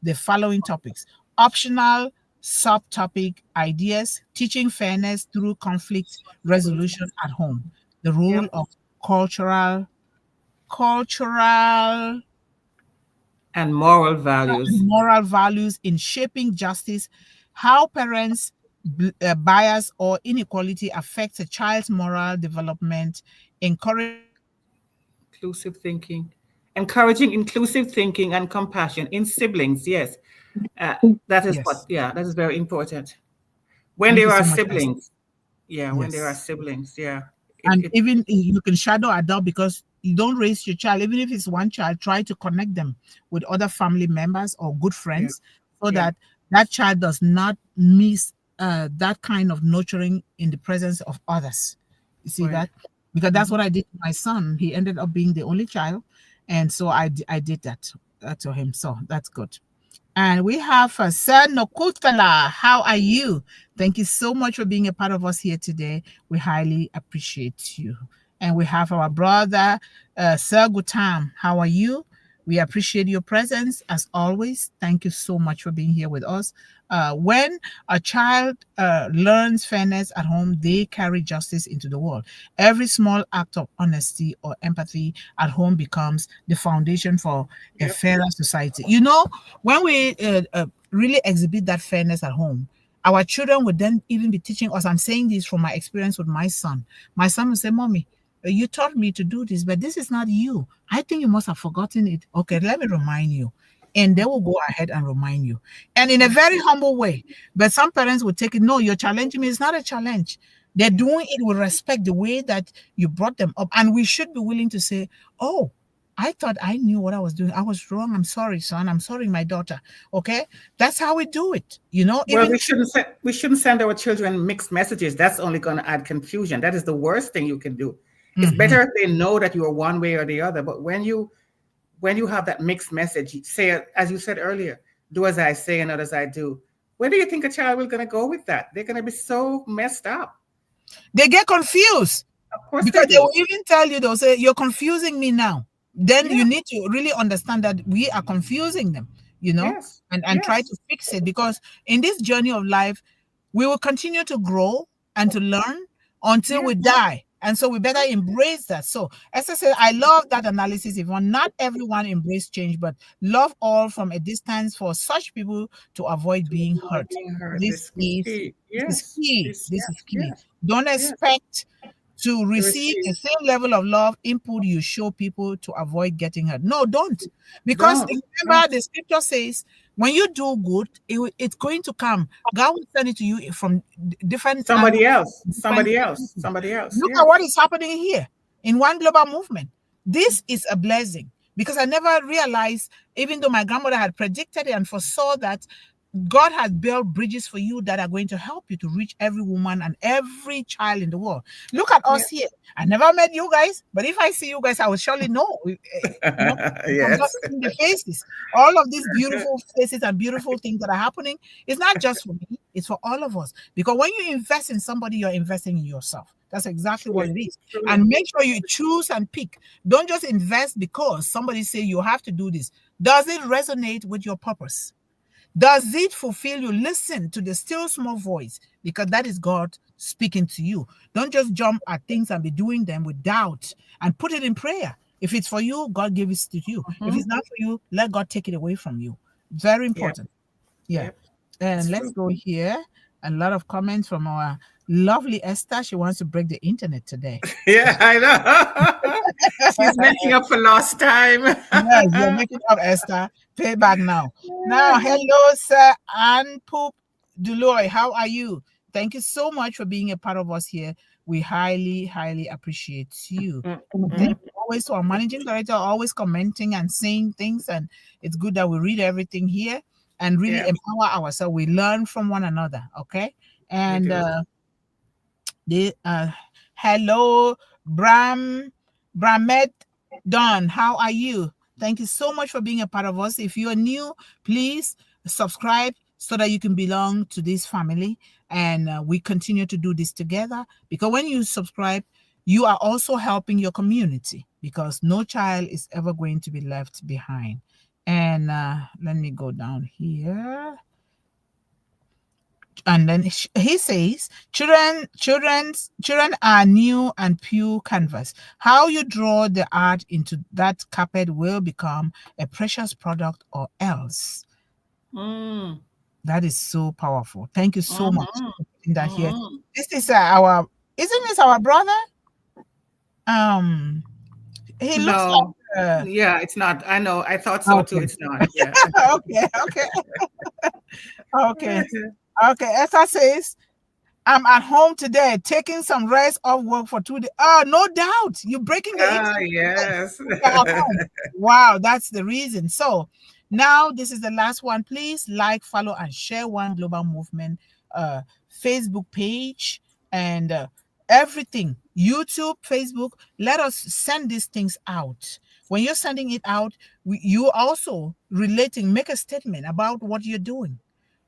the following topics: optional subtopic ideas, teaching fairness through conflict resolution at home, the role of cultural and moral values in shaping justice, how parents' bias or inequality affects a child's moral development, encouraging inclusive thinking and compassion in siblings. That is very important. When there are siblings. When there are siblings, And even you can shadow adult, because you don't raise your child, even if it's one child, try to connect them with other family members or good friends, so that that child does not miss that kind of nurturing in the presence of others. You see that? Because that's what I did to my son. He ended up being the only child, and so I did that to him. So that's good. And we have Sir Nokutala. How are you? Thank you so much for being a part of us here today. We highly appreciate you. And we have our brother, Sir Gutam. How are you? We appreciate your presence as always. Thank you so much for being here with us. When a child learns fairness at home, they carry justice into the world. Every small act of honesty or empathy at home becomes the foundation for a fairer society. You know, when we really exhibit that fairness at home, our children would then even be teaching us. I'm saying this from my experience with my son. My son will say, Mommy, you taught me to do this, but this is not you. I think you must have forgotten it. Okay, let me remind you. And they will go ahead and remind you. And in a very humble way. But some parents will take it, no, you're challenging me. It's not a challenge. They're doing it with respect, the way that you brought them up. And we should be willing to say, oh, I thought I knew what I was doing. I was wrong. I'm sorry, son. I'm sorry, my daughter. Okay? That's how we do it. You know? Well, we shouldn't send our children mixed messages. That's only going to add confusion. That is the worst thing you can do. It's better if they know that you are one way or the other. But when you have that mixed message, say, as you said earlier, do as I say and not as I do. Where do you think a child is going to go with that? They're going to be so messed up. They get confused. Of course, because they will even tell you, they'll say, you're confusing me now. Then you need to really understand that we are confusing them, you know, and try to fix it. Because in this journey of life, we will continue to grow and to learn until we die. And so we better embrace that. So as I said, I love that analysis, Yvonne. Not everyone embrace change, but love all from a distance for such people to avoid being hurt. This is key. Don't expect to receive the same level of love input you show people to avoid getting hurt. No, don't. Because remember, the scripture says, when you do good, it's going to come. God will send it to you from different somebody else. Look at what is happening here in one global movement. This is a blessing, because I never realized, even though my grandmother had predicted it and foresaw that, God has built bridges for you that are going to help you to reach every woman and every child in the world. Look at us here. I never met you guys, but if I see you guys, I will surely know. I'm just seeing the faces. All of these beautiful faces and beautiful things that are happening, it's not just for me, it's for all of us. Because when you invest in somebody, you're investing in yourself. That's exactly what it is. And make sure you choose and pick. Don't just invest because somebody say you have to do this. Does it resonate with your purpose? Does it fulfill you? Listen to the still small voice, because that is God speaking to you. Don't just jump at things and be doing them with doubt, and put it in prayer. If it's for you, God give it to you. If it's not for you, let God take it away from you. Very important. And let's go here. A lot of comments from our lovely Esther. She wants to break the internet today. I know. She's making up for lost time. Yes, you're making up, Esther. Pay back now. Now, hello, Sir Anpup Duloy. How are you? Thank you so much for being a part of us here. We highly, highly appreciate you. Thank you always to our managing director, always commenting and saying things. And it's good that we read everything here and really empower ourselves. We learn from one another. Okay. And hello, Bramet Don. How are you? Thank you so much for being a part of us. If you're new, please subscribe so that you can belong to this family. And we continue to do this together, because when you subscribe, you are also helping your community, because no child is ever going to be left behind. And let me go down here. And then he says, children are new and pure canvas. How you draw the art into that carpet will become a precious product or else. That is so powerful. Thank you so much for putting that here. This is isn't this our brother? He looks like it's not. I know. I thought so too. It's not. Yeah. Okay. Okay. Esther says, I'm at home today, taking some rest off work for 2 days. Oh, no doubt. You're breaking the Ah, internet. yes. You're at home. Wow, that's the reason. So now this is the last one. Please like, follow, and share One Global Movement Facebook page and everything. YouTube, Facebook. Let us send these things out. When you're sending it out, you also relating, make a statement about what you're doing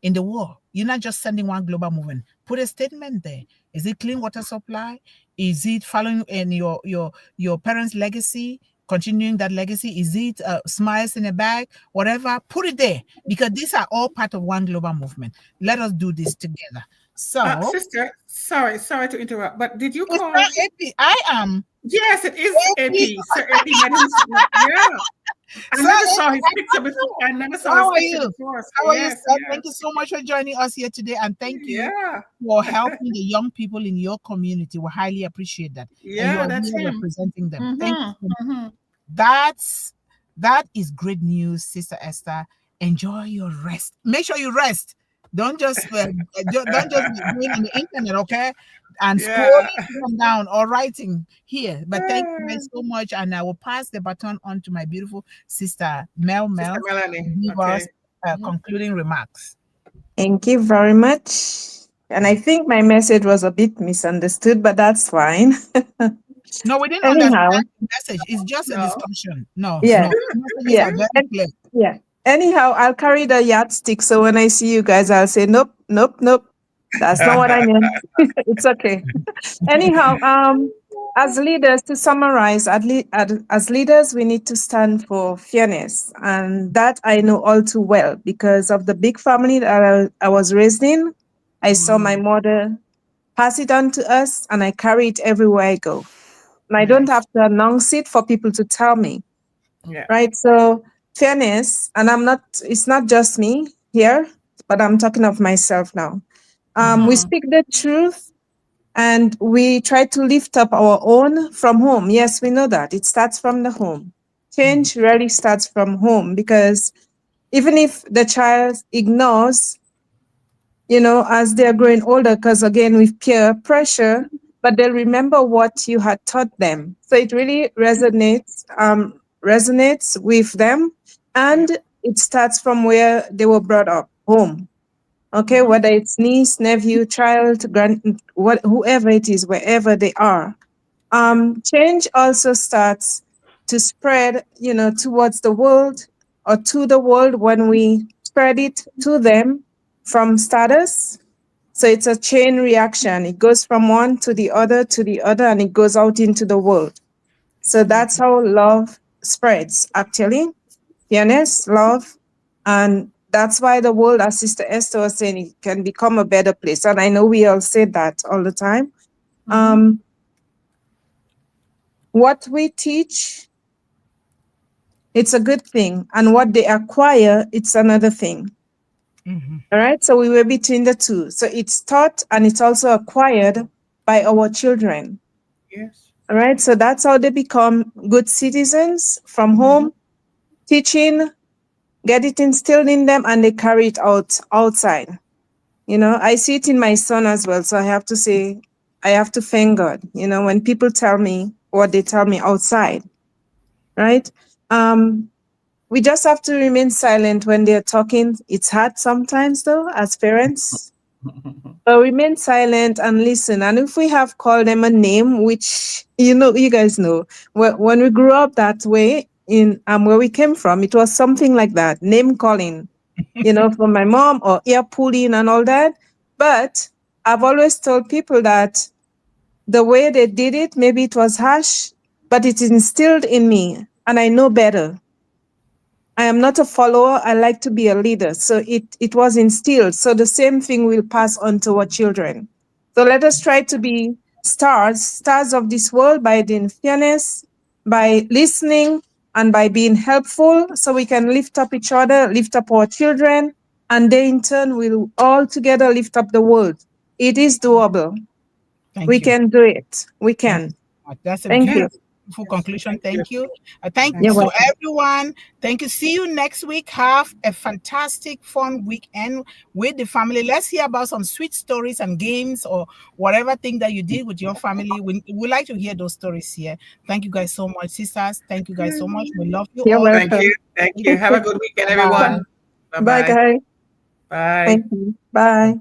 in the world. You're not just sending One Global Movement. Put a statement there. Is it clean water supply? Is it following in your parents' legacy? Continuing that legacy? Is it smiles in a bag? Whatever, put it there, because these are all part of One Global Movement. Let us do this together. So, Sister, sorry to interrupt, but did you it's call? not AP. I am Yes, it is AP. AP. Sir AP Madison. Yeah. I So, never saw his AP, picture before. I never saw how his are picture you? before. So How are you, yes, sir? yes. Thank you so much for joining us here today, and thank you Yeah. for helping the young people in your community. We highly appreciate that, and you Yeah, are that's here him. representing them. Thank you so much. Mm-hmm. That is great news, Sister Esther. Enjoy your rest. Make sure you rest. Don't just be going on the internet, okay? And Yeah. scrolling up and down or writing here. But thank you guys so much, and I will pass the baton on to my beautiful sister Mel Sister Mel to Melanie. give us Okay. Mhm. concluding remarks. Thank you very much. And I think my message was a bit misunderstood, but that's fine. No, we didn't Anyhow, understand the message. It's just a No. discussion. No, yeah, no. Messages yeah, are very and, clear. yeah. Anyhow, I'll carry the yardstick. So when I see you guys, I'll say, nope, nope, nope. That's not what I meant. It's okay. Anyhow, as leaders, to summarize, as leaders, we need to stand for fairness. And that I know all too well because of the big family that I was raised in. I saw my mother pass it on to us, and I carry it everywhere I go. And I don't Yes. have to announce it for people to tell me, Yeah. right? So, fairness, and it's not just me here, but I'm talking of myself now. We Mm-hmm. speak the truth and we try to lift up our own from home. Yes, we know that it starts from the home. Change really starts from home because even if the child ignores, as they're growing older, because again, with peer pressure, but they'll remember what you had taught them. So it really resonates with them, Yeah. and it starts from where they were brought up, home. Okay, Mm-hmm. whether it's niece, nephew, child, whoever it is, wherever they are. Yeah. Change also starts to spread, towards the world or to the world when we spread it to them from status. So it's a chain reaction. It goes from one to the other, and it goes out into the world. So that's Absolutely. how love spreads, actually. Fairness, love. And that's why the world, as Sister Esther was saying, it can become a better place. And I know we all say that all the time. Mm-hmm. What we teach, it's a good thing. And what they acquire, it's another thing. All right. So we were between the two. So it's taught and it's also acquired by our children. Yes. All right. So that's how they become good citizens from Mm-hmm. home, teaching, get it instilled in them, and they carry it out outside. I see it in my son as well. So I have to say, I have to thank God, when people tell me what they tell me outside, right? We just have to remain silent when they're talking. It's hard sometimes, though, as parents. But remain silent and listen. And if we have called them a name, which you guys know, when we grew up that way in where we came from, it was something like that, name calling, from my mom or ear pulling and all that. But I've always told people that the way they did it, maybe it was harsh, but it instilled in me, and I know better. I am not a follower. I like to be a leader. So it was instilled. So the same thing will pass on to our children. So let us try to be stars of this world by doing fairness, by listening, and by being helpful so we can lift up each other, lift up our children, and they in turn will all together lift up the world. It is doable. We Thank you. can do it. We Thank can. you. That's a Thank you. Yes. full conclusion. Thank you. Thank You're you to welcome. everyone. Thank you. See you next week. Have a fantastic, fun weekend with the family. Let's hear about some sweet stories and games or whatever thing that you did with your family. We like to hear those stories here. Thank you guys so much, sisters. Thank you guys so much. We love you You're all. welcome. Thank you. Thank you. Have a good weekend, everyone. Bye, guys. Bye. Thank you. Bye.